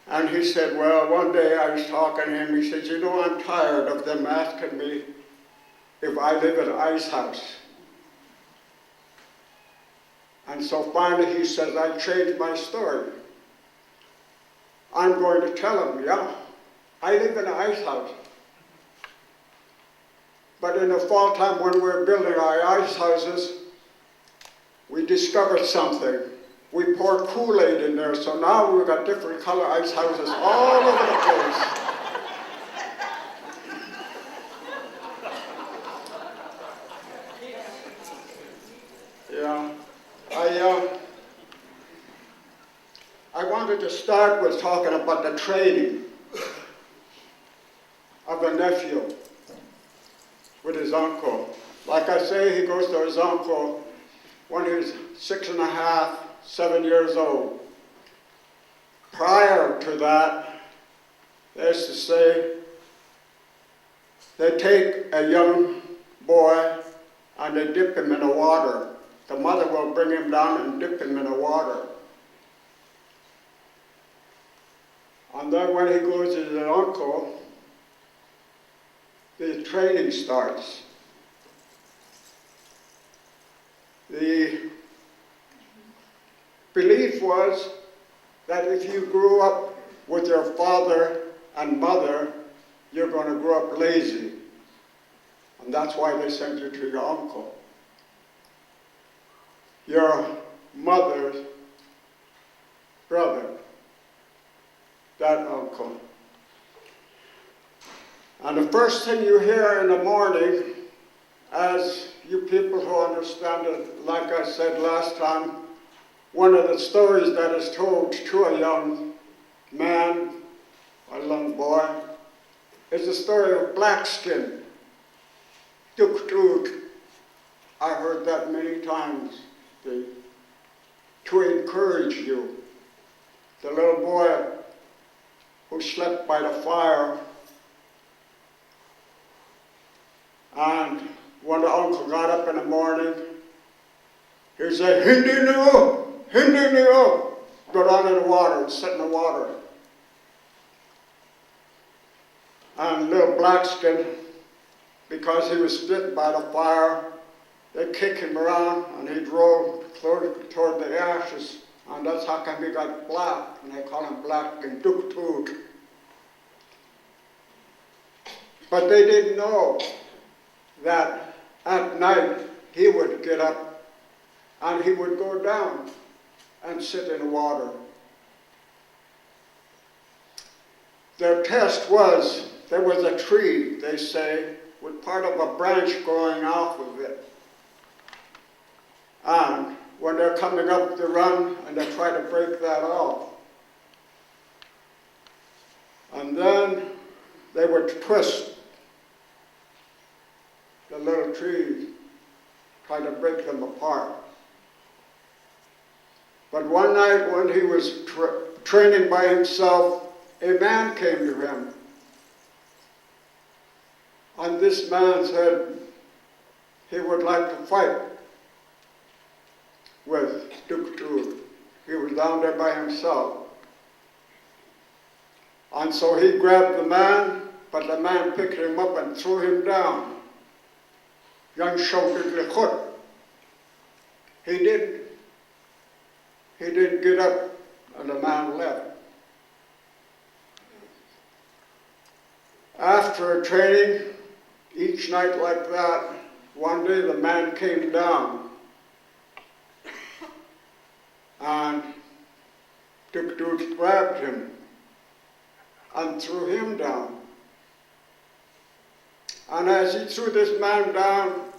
S9: And he said, well, one day I was talking to him, he said, you know, I'm tired of them asking me if I live in an ice house. And so finally he says, I changed my story. I'm going to tell him, yeah, I live in an ice house. But in the fall time when we were building our ice houses, we discovered something. We poured Kool-Aid in there, so now we've got different color ice houses all over the place. wanted to start with talking about the training of a nephew with his uncle. Like I say, he goes to his uncle when he's 6.5, 7 years old. Prior to that, they used to say they take a young boy and they dip him in the water. The mother will bring him down and dip him in the water. And then when he goes to his uncle, the training starts. The belief was that if you grew up with your father and mother, you're going to grow up lazy. And that's why they send you to your uncle. Your mother's brother, that uncle. And the first thing you hear in the morning, as you people who understand it, like I said last time, one of the stories that is told to a young man, a young boy, is the story of Blackskin. Duk Duk. I heard that many times to encourage you. The little boy who slept by the fire, and when the uncle got up in the morning, he said, "Hindi niyo," go down in the water and sit in the water. And little Blackskin, because he was bitten by the fire, they kick him around and he'd roll toward the ashes, and that's how come he got black, and they call him Black and Duk Duk. But they didn't know that at night he would get up and he would go down and sit in the water. Their test was, there was a tree, they say, with part of a branch growing off of it. And when they're coming up the run and they try to break that off, and then they would twist the little trees, try to break them apart. But one night when he was training by himself, a man came to him. And this man said he would like to fight with Duk Duk. He was down there by himself. And so he grabbed the man, but the man picked him up and threw him down. Young shouted Likut. He didn't get up, and the man left. After training, each night like that, one day the man came down, and Duk Duk grabbed him and threw him down. And as he threw this man down,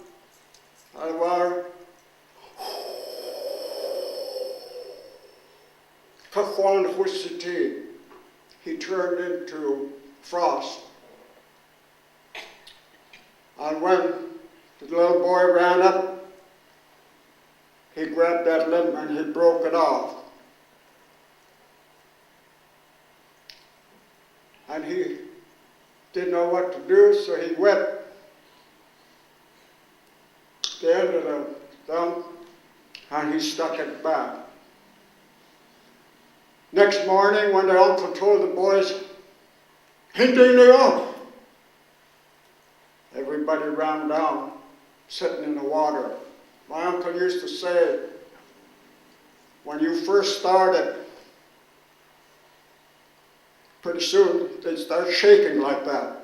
S9: he turned into frost. And when the little boy ran up, he grabbed that limb and he broke it off. And he didn't know what to do, so he wet the end of the thumb and he stuck it back. Next morning, when the uncle told the boys, "Hindi niyo," everybody ran down, sitting in the water. My uncle used to say, when you first started, pretty soon they'd start shaking like that.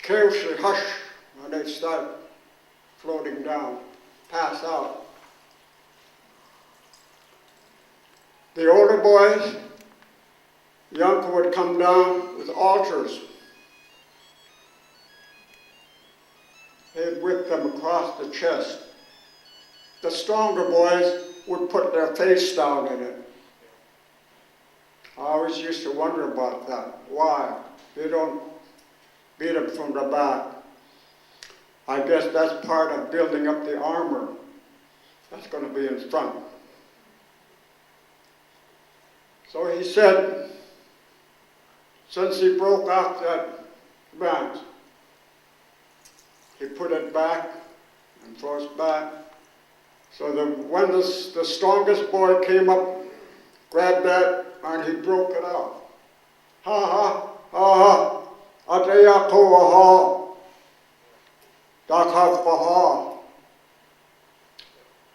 S9: Carefully, hush, and they'd start floating down, pass out. The older boys, the uncle would come down with altars. He'd whip them across the chest. The stronger boys would put their face down in it. I always used to wonder about that. Why? They don't beat them from the back. I guess that's part of building up the armor that's going to be in front. So he said, since he broke off that band, he put it back and forced back. So when the strongest boy came up, grabbed that, and he broke it off. Ha ha, ha ha, ateya koha, dakhav paha.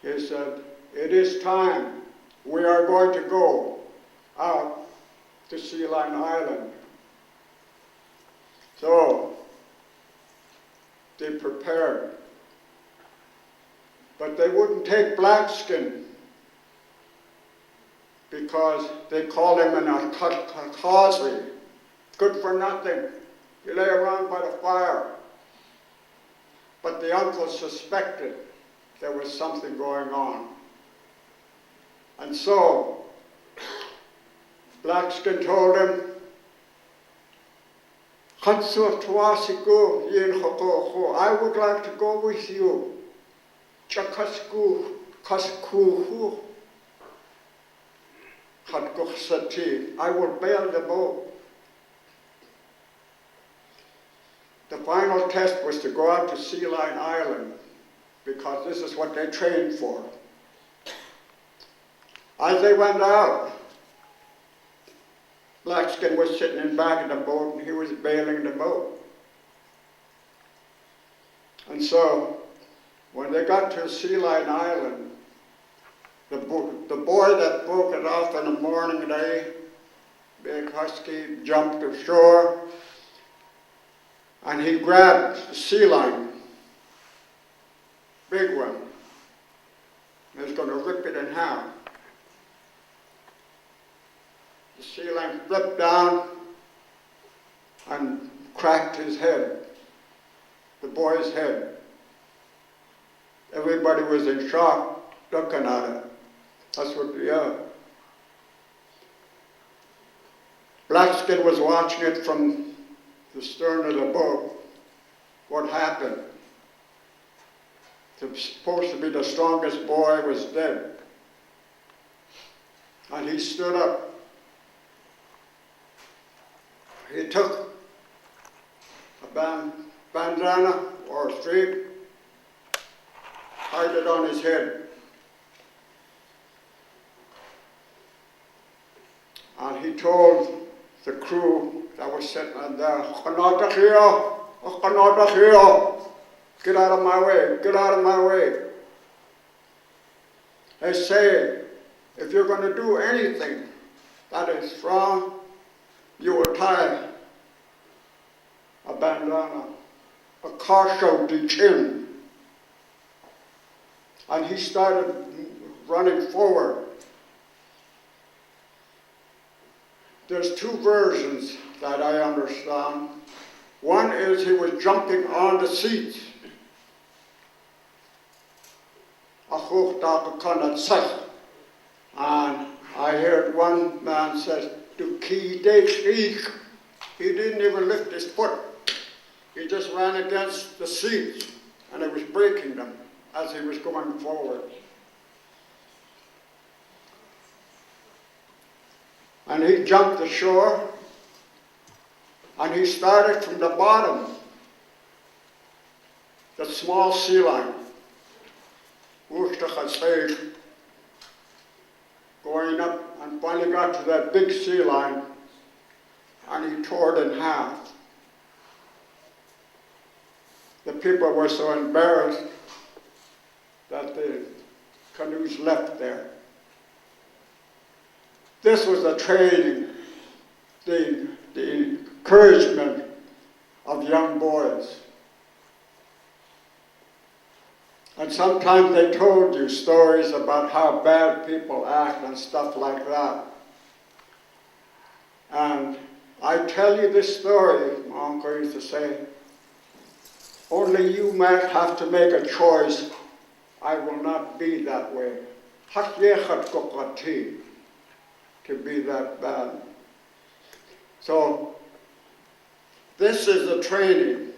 S9: He said, it is time. We are going to go out to Sea Lion Island. So they prepared. But they wouldn't take Blackskin because they called him an Akakazi, good for nothing. He lay around by the fire. But the uncle suspected there was something going on. And so Blackskin told him, I would like to go with you. I will bail the boat. The final test was to go out to Sea Lion Island because this is what they trained for. As they went out, Blackskin was sitting in back of the boat and he was bailing the boat. And so, when they got to Sea Lion Island, the boy that broke it off in the morning day, big husky, jumped ashore, and he grabbed the sea lion, big one. He was going to rip it in half. The sea lion flipped down and cracked his head, the boy's head. Everybody was in shock looking at it. That's what, yeah. Blackskin was watching it from the stern of the boat. What happened? Supposed to be the strongest boy was dead. And he stood up. He took a bandana or a strip, tied it on his head. And he told the crew that was sitting there, get out of my way, get out of my way. They say, if you're going to do anything that is wrong, you will tie a bandana, a kasho de chin. And he started running forward. There's two versions that I understand. One is he was jumping on the seats. And I heard one man say, he didn't even lift his foot. He just ran against the seats and it was breaking them as he was going forward. And he jumped ashore and he started from the bottom, the small sea lion, going up and finally got to that big sea lion and he tore it in half. The people were so embarrassed that the canoes left there. This was the training, the encouragement of young boys. And sometimes they told you stories about how bad people act and stuff like that. And I tell you this story, my uncle used to say, only you might have to make a choice. I will not be that way. To be that bad. So this is a training,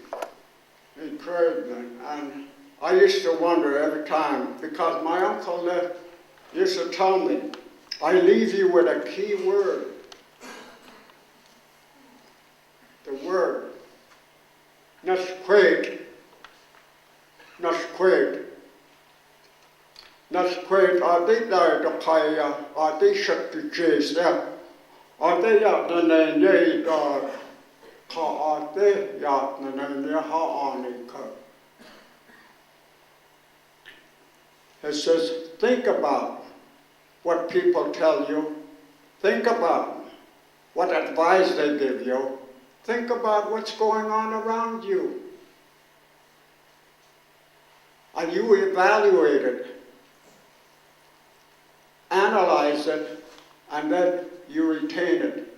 S9: encouragement, and I used to wonder every time, because my uncle used to tell me, I leave you with a key word. The word. Nasquate. Nasquate. Nasquate. Adi da da kaya. Adi shakti chase. Adi ya na ne da ka adi ya na ne ha anika. It says, think about what people tell you. Think about what advice they give you. Think about what's going on around you. And you evaluate it, analyze it, and then you retain it.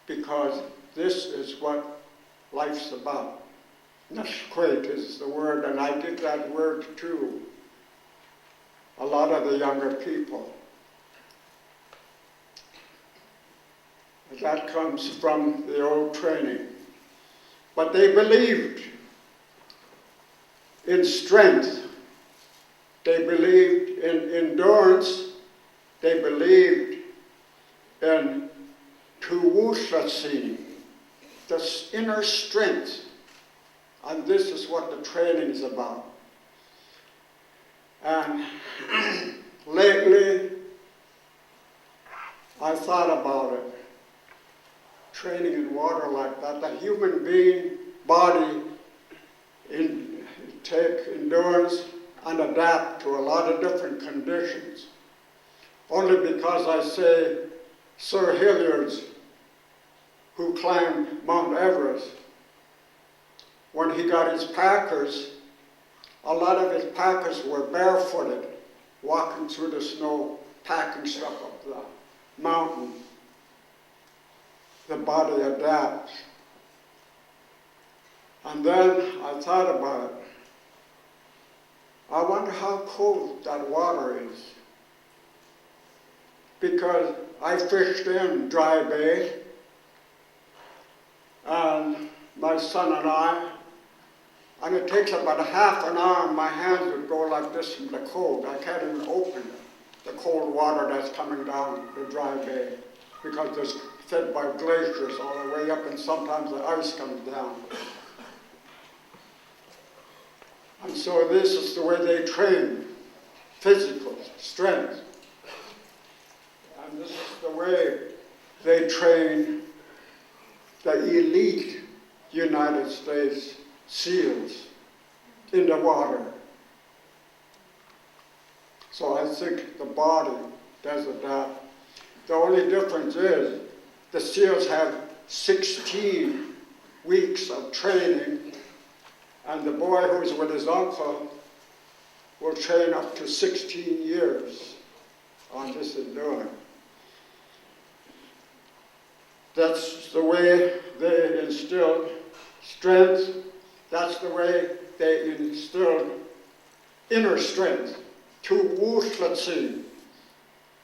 S9: Because this is what life's about. Nashquate is the word, and I give that word to a lot of the younger people. That comes from the old training. But they believed in strength. They believed in endurance. They believed in tuwusasi, the inner strength. And this is what the training is about. And lately, I thought about it. Training in water like that, the human being body take endurance and adapt to a lot of different conditions. Only because I say Sir Hilliard's, who climbed Mount Everest, when he got his packers, a lot of his packers were barefooted, walking through the snow, packing stuff up the mountain. The body adapts. And then I thought about it. I wonder how cold that water is. Because I fished in Dry Bay, and my son and it takes about a half an hour, and my hands would go like this in the cold. I can't even open the cold water that's coming down the Dry Bay, because it's fed by glaciers all the way up, and sometimes the ice comes down. And so this is the way they train, physical strength. And this is the way they train the elite United States SEALs in the water. So I think the body does adapt. The only difference is the SEALs have 16 weeks of training, and the boy who's with his uncle will train up to 16 years on this endurance. That's the way they instilled strength. That's the way they instilled inner strength. Tuwusasi.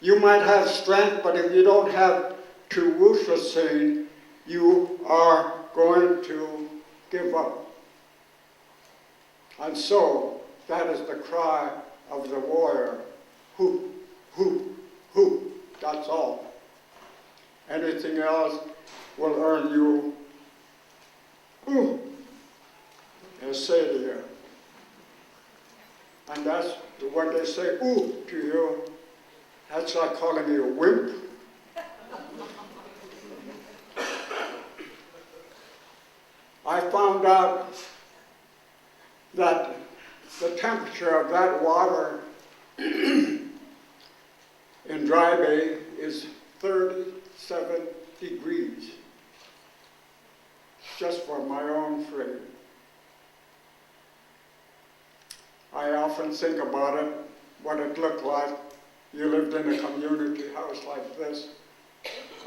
S9: You might have strength, but if you don't have tuwusasi, you are going to give up. And so, that is the cry of the warrior. Hoo, hoo, hoo. That's all. Anything else will earn you, ooh, a sailor. And that's when they say ooh to you, that's like calling you a wimp. I found out that the temperature of that water in Dry Bay is 37 degrees, just for my own frame. I often think about it, what it looked like. You lived in a community house like this,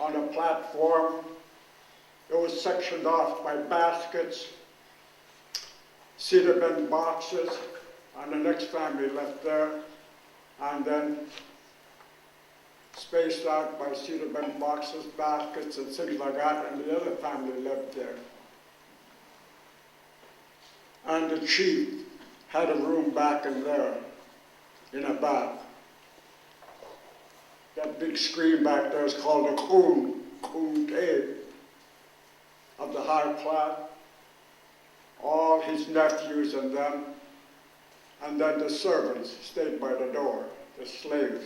S9: on a platform. It was sectioned off by baskets, cedar bed boxes, and the next family left there, and then spaced out by cedar bent boxes, baskets, and things like that, and the other family lived there. And the chief had a room back in there, in a back. That big screen back there is called a Hooo, of the high class. All his nephews and them, and then the servants stayed by the door, the slaves.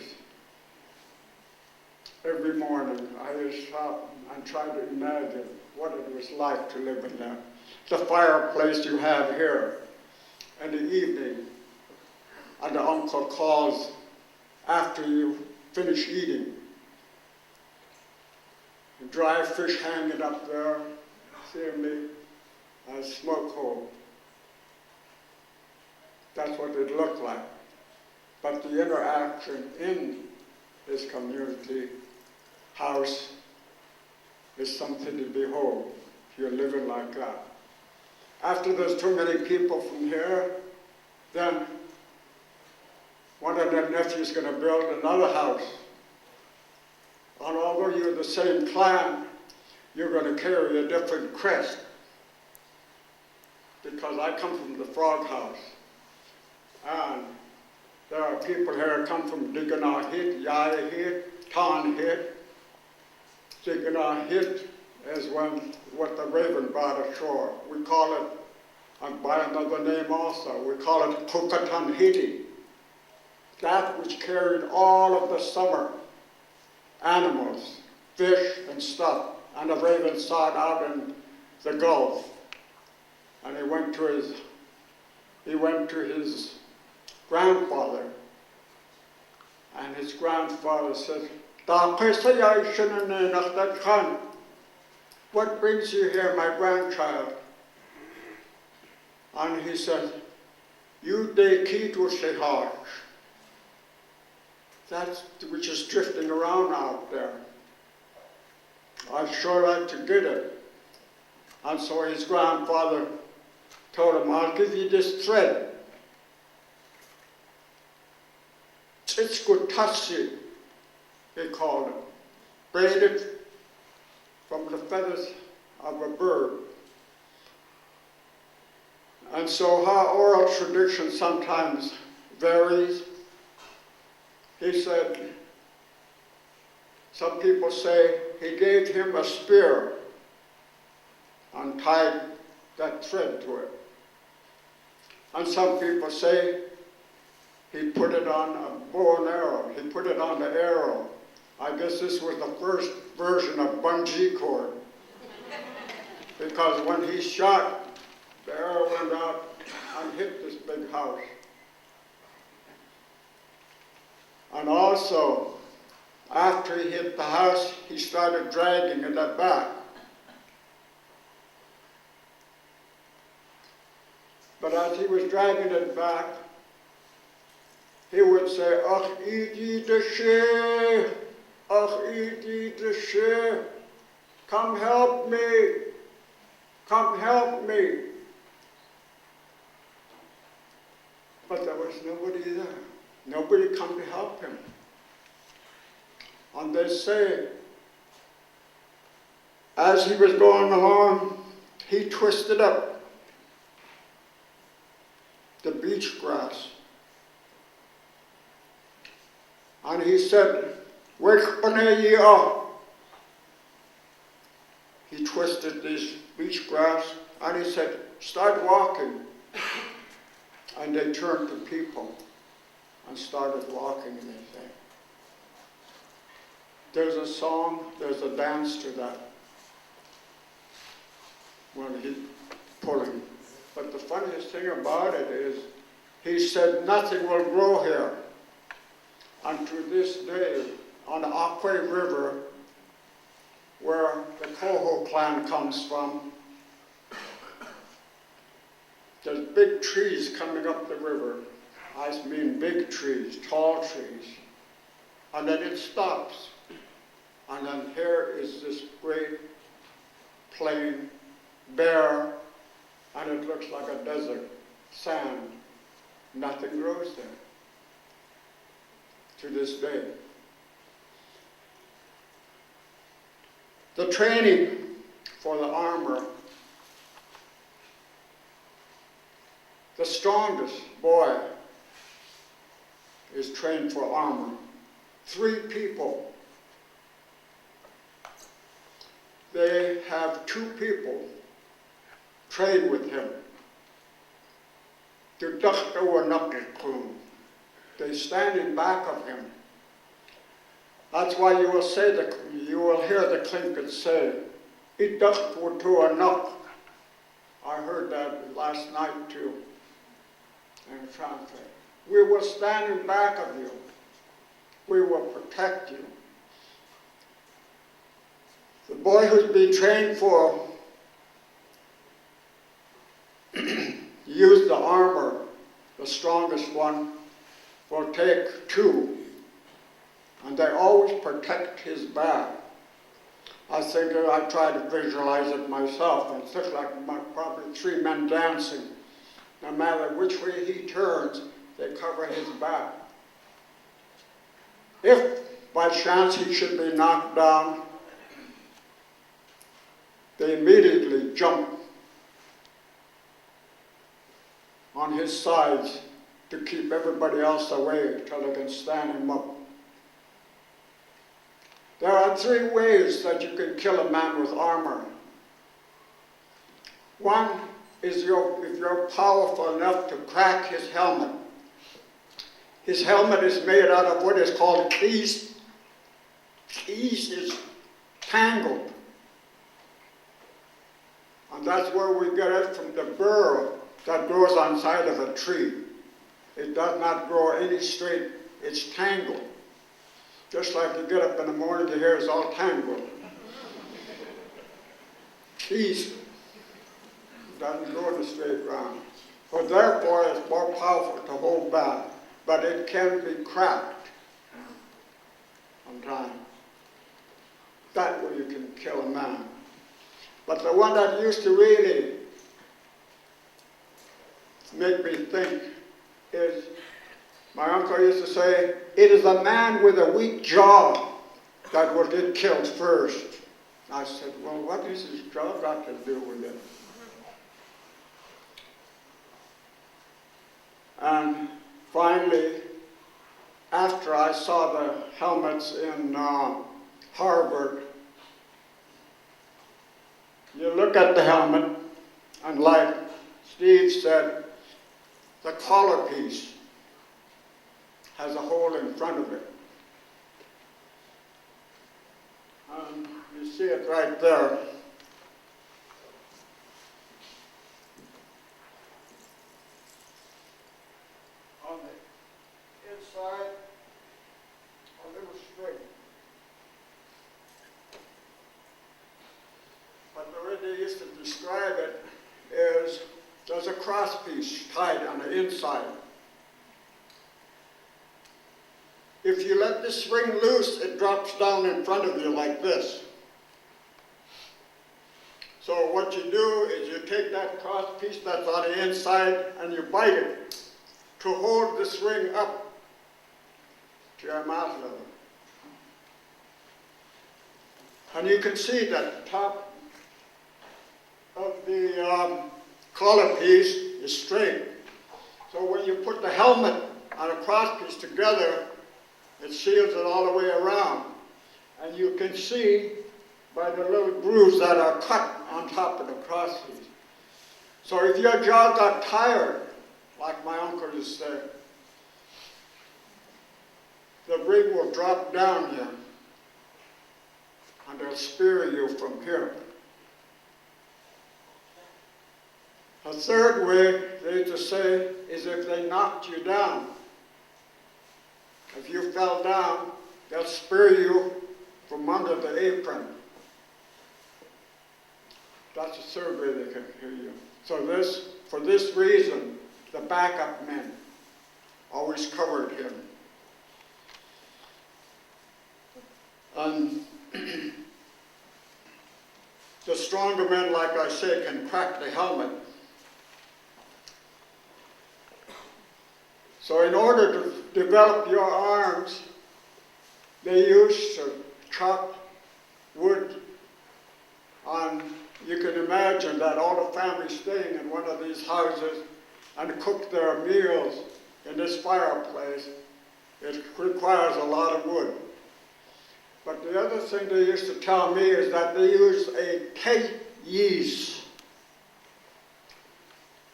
S9: Every morning I just stop and try to imagine what it was like to live in there. The fireplace you have here in the evening, and the uncle calls after you finish eating. The dry fish hanging up there, seeing me, and smoke hole. That's what it looked like. But the interaction in this community house is something to behold if you're living like that. After there's too many people from here, then one of their nephews is going to build another house. And although you're the same clan, you're going to carry a different crest. Because I come from the frog house. And there are people here who come from Diganahit, Yayahit, Tanhit. Diganahit is what the raven brought ashore. We call it, and by another name also, we call it Kukatanhiti. That which carried all of the summer animals, fish and stuff. And the raven saw it out in the Gulf. And he went to his grandfather, and his grandfather said, "What brings you here, my grandchild?" And he said, "You de kitu sheharsh." That which is drifting around out there. I'd sure like to get it. And so his grandfather told him, "I'll give you this thread. Titskutasi," he called it. Braided from the feathers of a bird. And so how oral tradition sometimes varies. He said, some people say he gave him a spear and tied that thread to it. And some people say he put it on a bow and arrow. He put it on the arrow. I guess this was the first version of bungee cord. Because when he shot, the arrow went out and hit this big house. And also, after he hit the house, he started dragging it back. But as he was dragging it back, he would say, "Ach, iti deshe, ach, iti deshe, come help me, come help me." But there was nobody there. Nobody come to help him. And they say, as he was going along, he twisted up the beach grass. And he said, he twisted this beach grass and he said, "Start walking." And they turned to people and started walking, they say. There's a song, there's a dance to that when he pulling. But the funniest thing about it is, he said nothing will grow here. And to this day, on the Aquay River, where the Hooo clan comes from, there's big trees coming up the river. I mean big trees, tall trees. And then it stops. And then here is this great plain, bare, and it looks like a desert, sand. Nothing grows there to this day. The training for the armor. The strongest boy is trained for armor. 3 people. They have 2 people train with him. They stand in back of him. That's why you will hear the Tlingit say, I heard that last night too. And translate. We will stand in back of you. We will protect you. The boy who's been trained for use the armor, the strongest one, will take 2, and they always protect his back. I think I try to visualize it myself, and it looks like probably 3 men dancing. No matter which way he turns, they cover his back. If by chance he should be knocked down, they immediately jump on his sides to keep everybody else away until they can stand him up. There are 3 ways that you can kill a man with armor. One is if you're powerful enough to crack his helmet. His helmet is made out of what is called cries. Cries is tangled. And that's where we get it from the burr that grows on side of a tree. It does not grow any straight, it's tangled. Just like you get up in the morning, your hair is all tangled. Crais doesn't grow in a straight line. So therefore, it's more powerful to hold back, but it can be cracked sometimes. That way you can kill a man. But the one that used to really make me think is, my uncle used to say, it is a man with a weak jaw that will get killed first. I said, well, what has his jaw got to do with it? And finally, after I saw the helmets in Harvard, you look at the helmet, and like Steve said, the collar piece has a hole in front of it. And you see it right there. On the inside, a little string. But the way they used to describe it is there's a cross piece tied on the inside. If you let the string loose, it drops down in front of you like this. So what you do is you take that cross piece that's on the inside and you bite it to hold the string up to your mouth level. And you can see that the top of the collar piece is straight. So when you put the helmet and a cross piece together, it seals it all the way around. And you can see by the little grooves that are cut on top of the cross piece. So if your jaw got tired, like my uncle used to say, the ring will drop down here and they'll spear you from here. A third way, they used to say, is if they knocked you down. If you fell down, they'll spear you from under the apron. That's the third way they can hear you. So for this reason, the backup men always covered him. And the stronger men, like I say, can crack the helmet. So in order to develop your arms, they used to chop wood And you can imagine that all the family staying in one of these houses and cook their meals in this fireplace, it requires a lot of wood. But the other thing they used to tell me is that they use a kate yeast,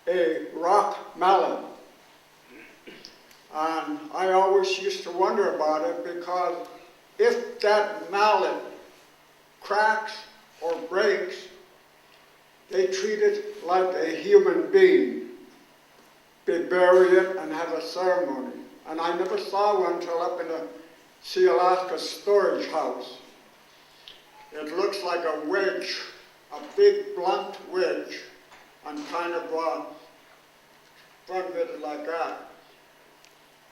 S9: a rock mallet. And I always used to wonder about it, because if that mallet cracks or breaks, they treat it like a human being. They bury it and have a ceremony. And I never saw one until up in the Sea Alaska storage house. It looks like a wedge, a big blunt wedge, and kind of front it like that.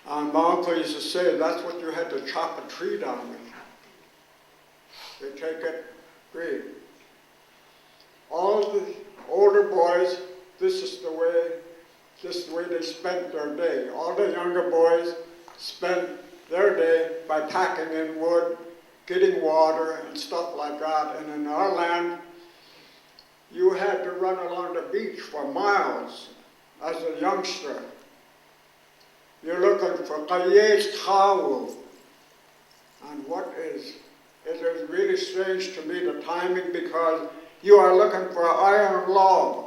S9: And my uncle used to say that's what you had to chop a tree down with. They take it free. All the older boys, this is the way they spent their day. All the younger boys spent their day by packing in wood, getting water and stuff like that. And in our land, you had to run along the beach for miles as a youngster. You're looking for Kayes Kawu. And it is really strange to me, the timing, because you are looking for iron log.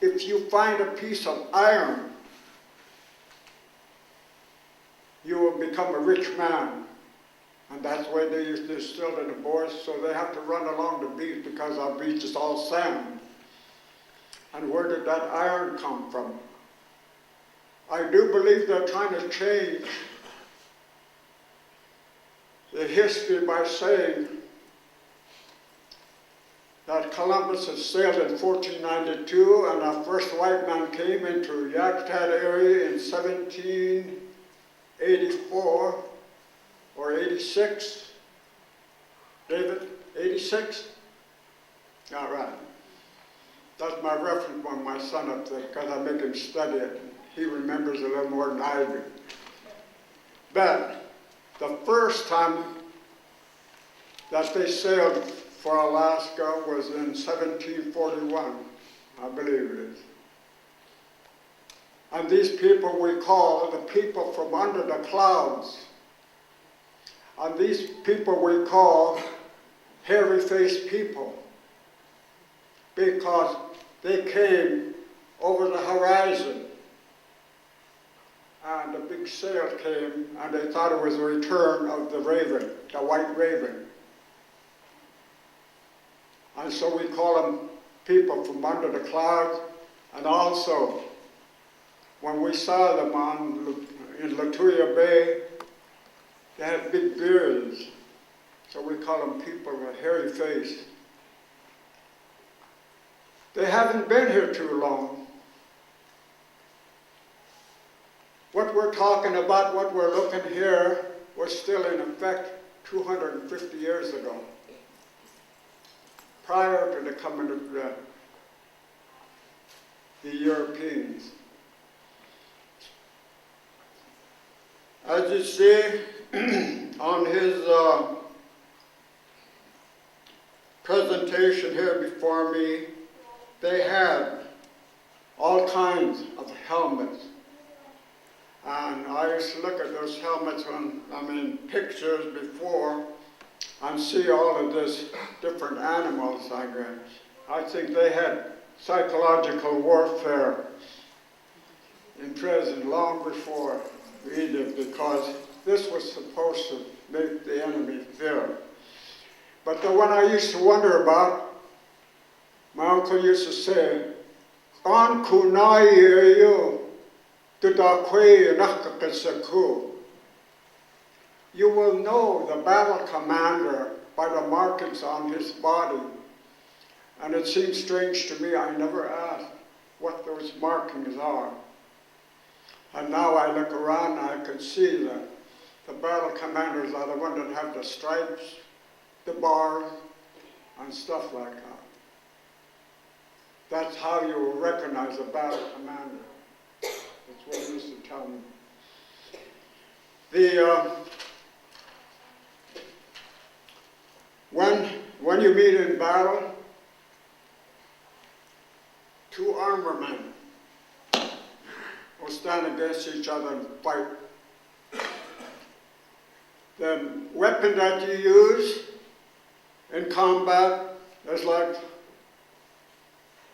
S9: If you find a piece of iron, you will become a rich man. And that's why they used to distill in the boys, so they have to run along the beach because our beach is all sand. And where did that iron come from? I do believe they're trying to change the history by saying that Columbus had sailed in 1492 and our first white man came into Yakutat area in 1784 or 86. David, 86? All right. That's my reference on my son up there, because I make him study it. He remembers a little more than I do. But the first time that they sailed for Alaska was in 1741, I believe it is. And these people we call the people from under the clouds. And these people we call hairy-faced people, because they came over the horizon. And the big sail came, and they thought it was a return of the raven, the white raven. And so we call them people from under the clouds. And also, when we saw them in Latuya Bay, they had big beards. So we call them people with a hairy face. They haven't been here too long. What we're talking about, what we're looking here, was still in effect 250 years ago, prior to the coming of the Europeans. As you see on his presentation here before me, they had all kinds of helmets. And I used to look at those helmets in pictures before and see all of this different animals, I guess. I think they had psychological warfare in present long before Egypt, because this was supposed to make the enemy fear. But the one I used to wonder about, my uncle used to say, "An kunai you." You will know the battle commander by the markings on his body. And it seems strange to me, I never asked what those markings are. And now I look around and I can see that the battle commanders are the ones that have the stripes, the bars, and stuff like that. That's how you will recognize a battle commander. That's what he used to tell me. When you meet in battle, two armor men will stand against each other and fight. The weapon that you use in combat is like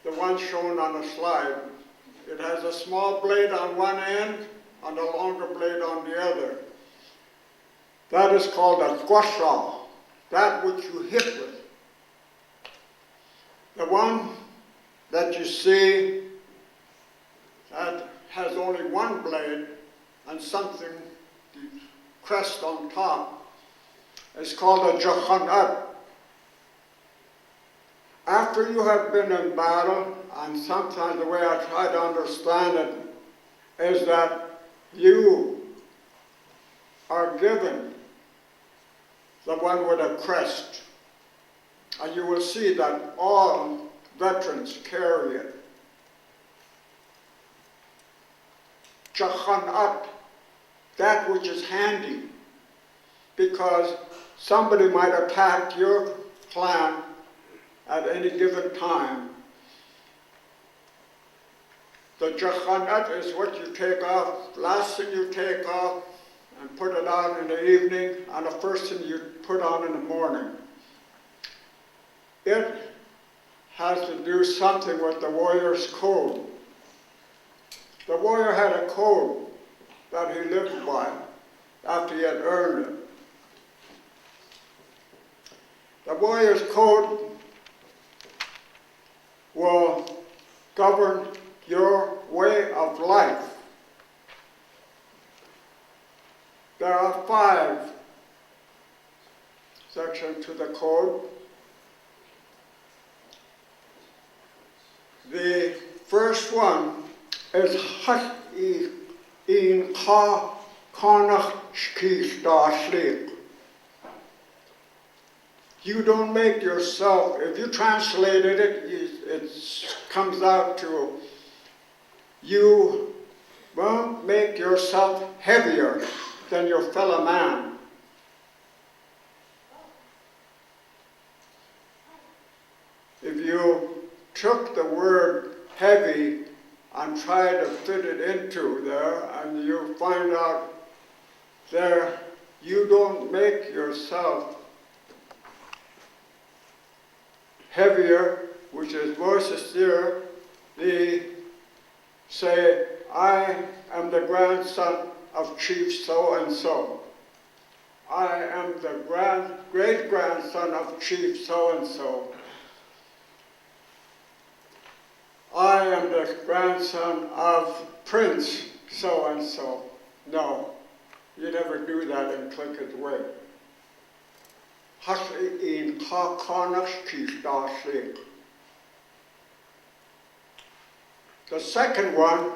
S9: the one shown on the slide. It has a small blade on one end and a longer blade on the other. That is called a guasha, that which you hit with. The one that you see that has only one blade and something, the crest on top, is called a jahanat. After you have been in battle, and sometimes the way I try to understand it is that you are given the one with a crest. And you will see that all veterans carry it. Jahanat, that which is handy, because somebody might attack your clan at any given time. The jahanat is what you take off, last thing you take off and put it on in the evening, and the first thing you put on in the morning. It has to do something with the warrior's code. The warrior had a code that he lived by after he had earned it. The warrior's code will govern your way of life. There are 5 sections to the code. The first one is in ka kanach shkish da shlik. You don't make yourself, if you translated it, it comes out to you won't make yourself heavier than your fellow man. If you took the word heavy and tried to fit it into there, and you find out there you don't make yourself heavier, which is versus there, they say, I am the grandson of Chief so-and-so. I am the great-grandson of Chief so-and-so. I am the grandson of Prince so-and-so. No, you never do that in Tlingit way. The second one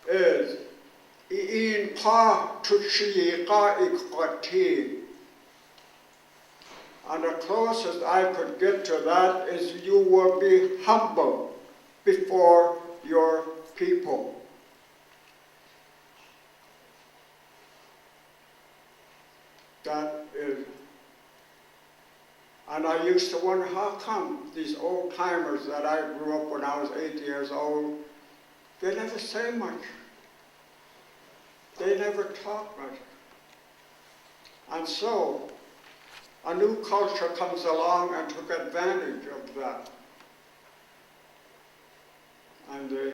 S9: is and the closest I could get to that is you will be humble before your people. That is, and I used to wonder how come these old timers that I grew up when I was 8 years old, they never say much. They never talk much. And so, a new culture comes along and took advantage of that. And the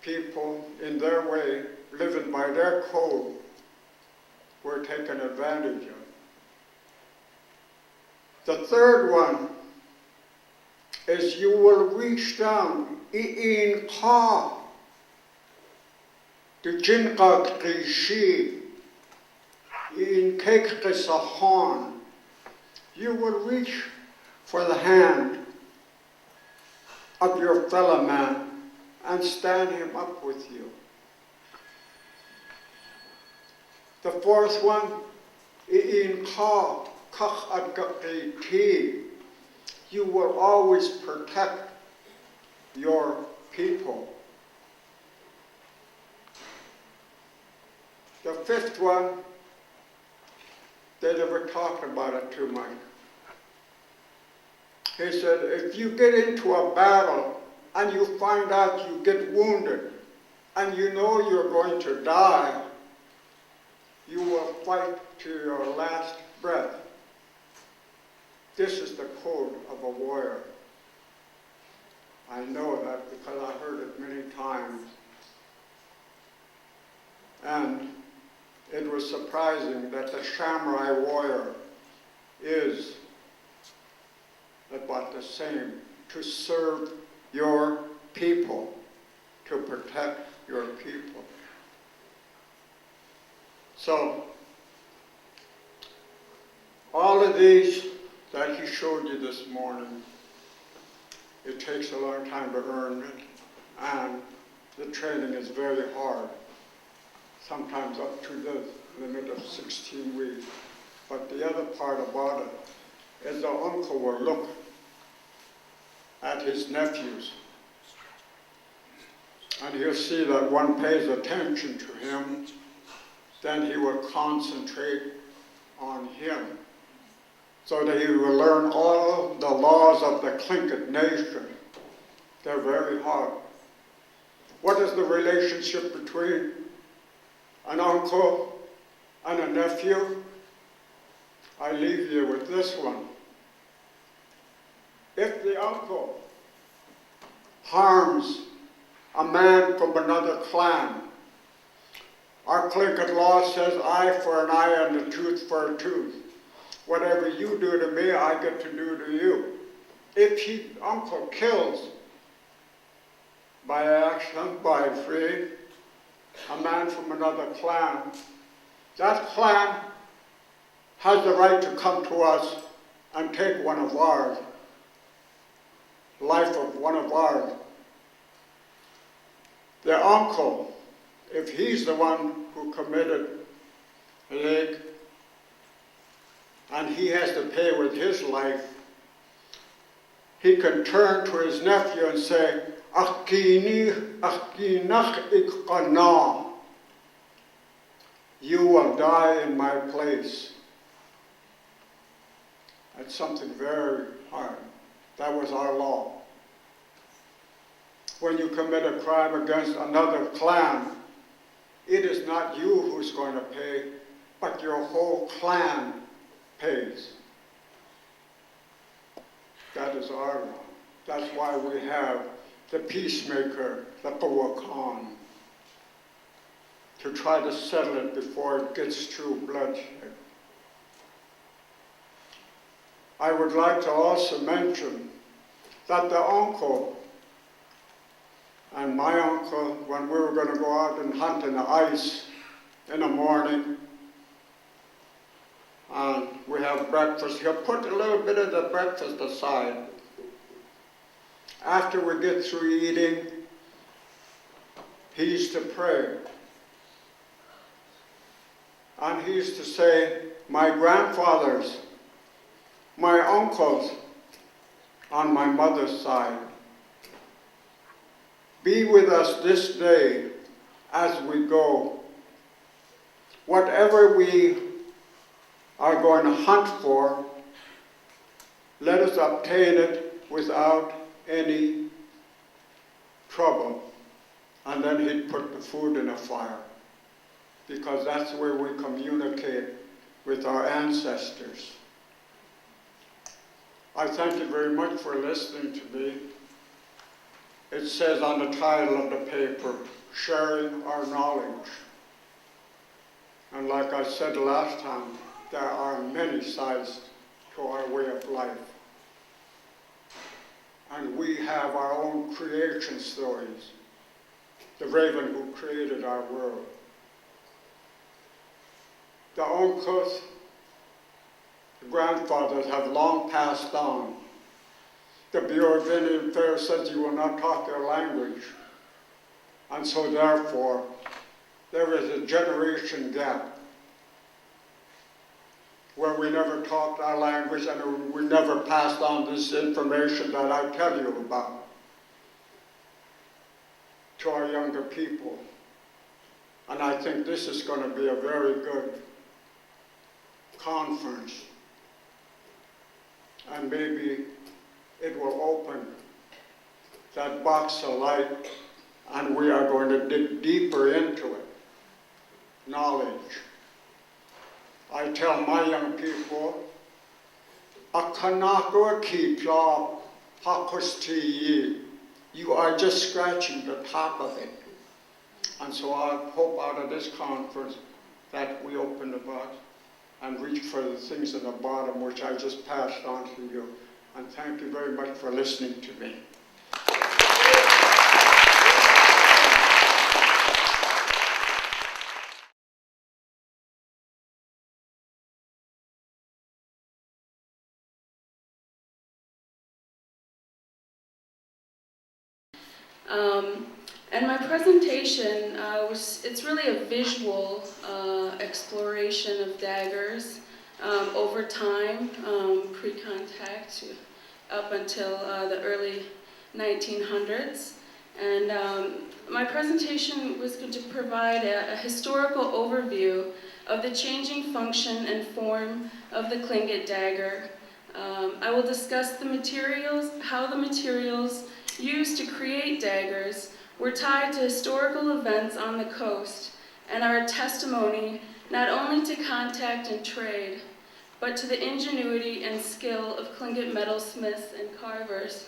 S9: people, in their way, living by their code, were taken advantage of. The third one is you will reach down in ka to jinka kishi in kek kisahan. You will reach for the hand of your fellow man and stand him up with you. The fourth one, in ka kach adgati, you will always protect your people. The fifth one, they never talked about it too much. He said, if you get into a battle and you find out you get wounded and you know you're going to die, you will fight to your last breath. This is the code of a warrior. I know that because I heard it many times. And it was surprising that the samurai warrior is about the same, to serve your people, to protect your people. So, all of these that he showed you this morning, it takes a long time to earn it, and the training is very hard, sometimes up to the limit of 16 weeks. But the other part about it is the uncle will look at his nephews, and he'll see that one pays attention to him, then he will concentrate on him, so that he will learn all the laws of the Tlingit nation. They're very hard. What is the relationship between an uncle and a nephew? I leave you with this one. If the uncle harms a man from another clan, our Tlingit law says eye for an eye and a tooth for a tooth. Whatever you do to me, I get to do to you. If uncle kills by accident, by free, a man from another clan, that clan has the right to come to us and take one of ours, life of one of ours. The uncle, if he's the one who committed rape, and he has to pay with his life, he can turn to his nephew and say, "Akini, akinach ikana." You will die in my place. That's something very hard. That was our law. When you commit a crime against another clan, it is not you who's going to pay, but your whole clan pays. That is our law. That's why we have the peacemaker, the Pawakan, to try to settle it before it gets to bloodshed. I would like to also mention that the uncle and my uncle, when we were going to go out and hunt in the ice in the morning, and we have breakfast, he'll put a little bit of the breakfast aside. After we get through eating, he used to pray. And he used to say, my grandfathers, my uncles on my mother's side, be with us this day as we go. Whatever we are going to hunt for, let us obtain it without any trouble. And then he'd put the food in a fire, because that's where we communicate with our ancestors. I thank you very much for listening to me. It says on the title of the paper, Sharing Our Knowledge. And like I said last time, there are many sides to our way of life. And we have our own creation stories. The raven who created our world. The uncles, the grandfathers have long passed on. The Bureau of Indian Affairs says you will not talk their language. And so therefore, there is a generation gap where we never talked our language and we never passed on this information that I tell you about to our younger people. And I think this is going to be a very good conference. And maybe it will open that box of light, and we are going to dig deeper into it. Knowledge. I tell my young people, "Akanako kipla hakosti." You are just scratching the top of it. And so I hope out of this conference that we open the box and reach for the things at the bottom, which I just passed on to you. And thank you very much for listening to me.
S10: And my presentation, it's really a visual exploration of daggers over time, pre-contact up until the early 1900s. And my presentation was going to provide a historical overview of the changing function and form of the Tlingit dagger. I will discuss the materials, how the materials used to create daggers were tied to historical events on the coast and are a testimony not only to contact and trade, but to the ingenuity and skill of Tlingit metalsmiths and carvers.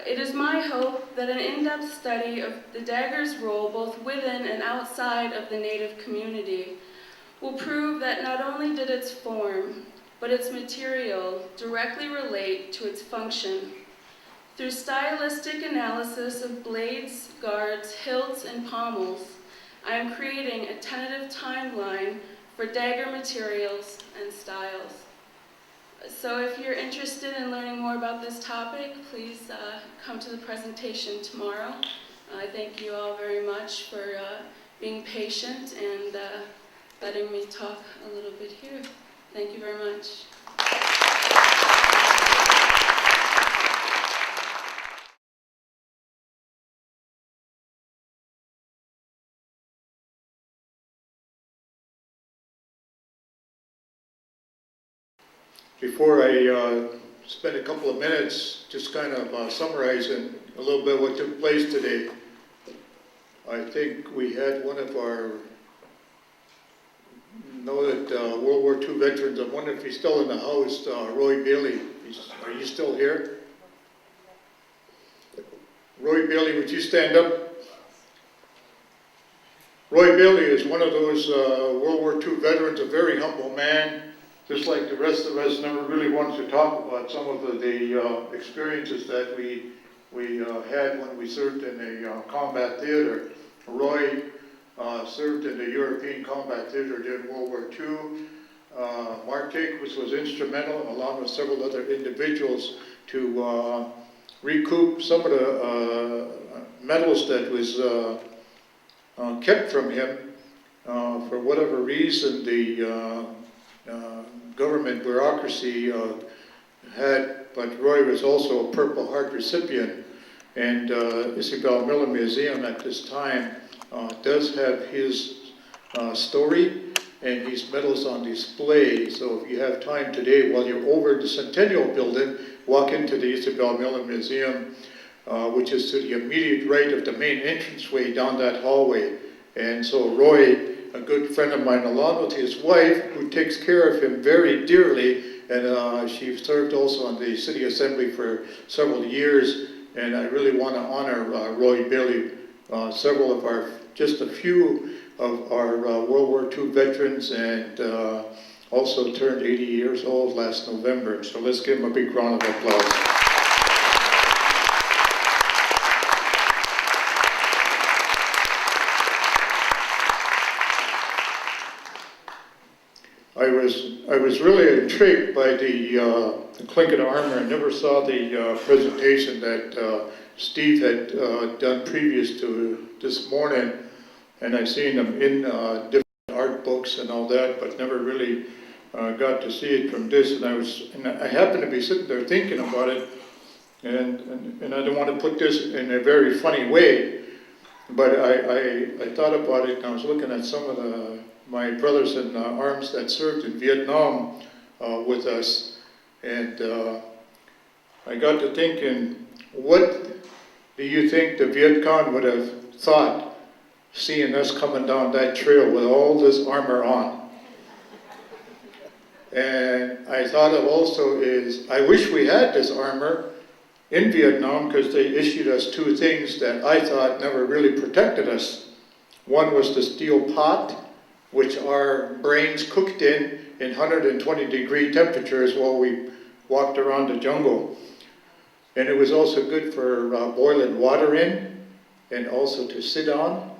S10: It is my hope that an in-depth study of the dagger's role both within and outside of the native community will prove that not only did its form, but its material directly relate to its function. Through stylistic analysis of blades, guards, hilts, and pommels, I am creating a tentative timeline for dagger materials and styles. So if you're interested in learning more about this topic, please come to the presentation tomorrow. I thank you all very much for being patient and letting me talk a little bit here. Thank you very much.
S1: Before I spend a couple of minutes just kind of summarizing a little bit what took place today, I think we had one of our noted World War II veterans. I wonder if he's still in the house, Roy Bailey. Are you still here? Roy Bailey, would you stand up? Roy Bailey is one of those World War II veterans, a very humble man. Just like the rest of us, never really wanted to talk about some of the experiences that we had when we served in a combat theater. Roy served in the European combat theater during World War II. Mark Jacobs was instrumental, along with several other individuals, to recoup some of the medals that was kept from him. For whatever reason, the government bureaucracy had, but Roy was also a Purple Heart recipient, and Isabel Miller Museum at this time does have his story and his medals on display. So if you have time today, while you're over the Centennial Building, walk into the Isabel Miller Museum, which is to the immediate right of the main entranceway down that hallway. And so Roy, a good friend of mine, along with his wife, who takes care of him very dearly, and she served also on the City Assembly for several years, and I really want to honor Roy Bailey. Several of our, just a few of our World War II veterans, and also turned 80 years old last November, so let's give him a big round of applause. I was really intrigued by the Tlingit armor. I never saw the presentation that Steve had done previous to this morning, and I've seen them in different art books and all that, but never really got to see it from this. And I happened to be sitting there thinking about it, and I don't want to put this in a very funny way, but I thought about it, and I was looking at some of my brothers in arms that served in Vietnam with us, and I got to thinking, what do you think the Viet Cong would have thought seeing us coming down that trail with all this armor on? And I thought of also is, I wish we had this armor in Vietnam because they issued us two things that I thought never really protected us. One was the steel pot, which our brains cooked in 120-degree temperatures while we walked around the jungle. And it was also good for boiling water in, and also to sit on,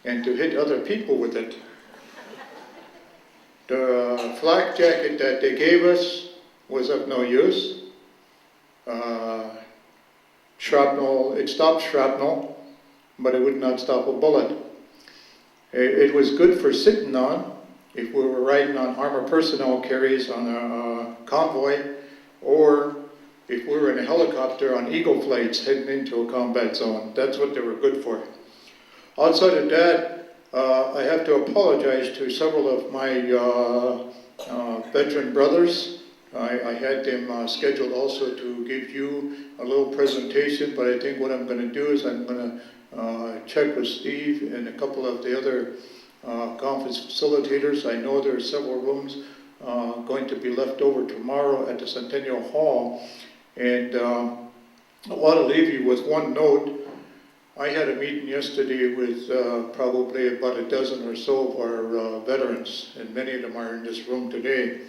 S1: and to hit other people with it. The flak jacket that they gave us was of no use. Shrapnel, it stopped shrapnel, but it would not stop a bullet. It was good for sitting on, if we were riding on armored personnel carriers on a convoy, or if we were in a helicopter on eagle flights heading into a combat zone. That's what they were good for. Outside of that, I have to apologize to several of my veteran brothers. I had them scheduled also to give you a little presentation, but I think what I'm going to do is I'm going to check with Steve and a couple of the other conference facilitators. I know there are several rooms going to be left over tomorrow at the Centennial Hall. And I want to leave you with one note. I had a meeting yesterday with probably about a dozen or so of our veterans, and many of them are in this room today.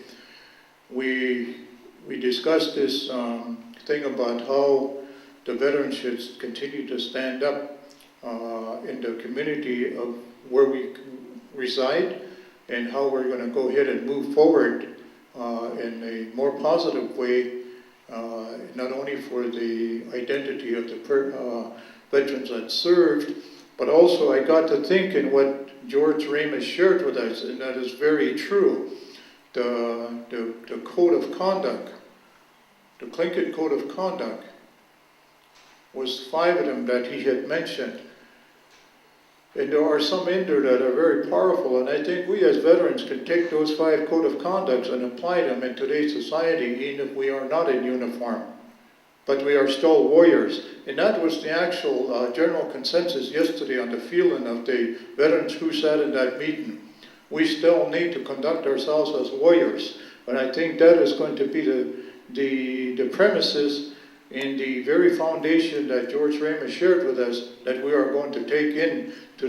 S1: We discussed this thing about how the veterans should continue to stand up in the community of where we reside, and how we're going to go ahead and move forward in a more positive way, not only for the identity of the veterans that served, but also I got to thinking what George Ramos shared with us, and that is very true. The code of conduct, the Tlingit code of conduct, was 5 of them that he had mentioned. And there are some in there that are very powerful, and I think we as veterans can take those 5 code of conducts and apply them in today's society, even if we are not in uniform. But we are still warriors. And that was the actual general consensus yesterday on the feeling of the veterans who sat in that meeting. We still need to conduct ourselves as warriors. And I think that is going to be the premises and the very foundation that George Ramos shared with us, that we are going to take in to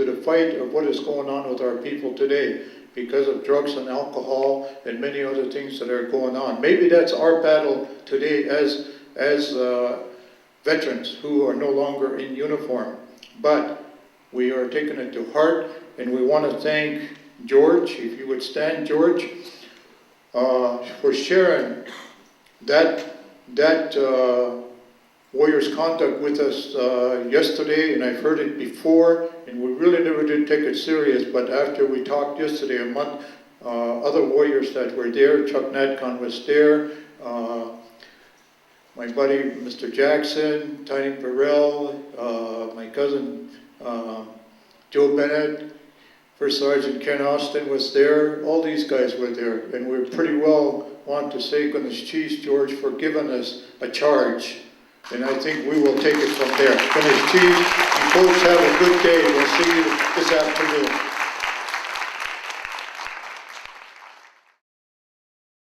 S1: the fight of what is going on with our people today because of drugs and alcohol and many other things that are going on. Maybe that's our battle today as veterans who are no longer in uniform. But we are taking it to heart, and we want to thank George, if you would stand, George, for sharing that warrior's conduct with us yesterday, and I've heard it before, and we really never did take it serious, but after we talked yesterday, a month, other warriors that were there, Chuck Natcon was there, my buddy Mr. Jackson, Tiny Burrell, my cousin Joe Bennett, First Sergeant Ken Austin was there. All these guys were there, and we pretty well want to say goodness cheese, George, for giving us a charge. And I think we will take it from there. Goodness cheese, you folks have a good day. We'll see you this afternoon.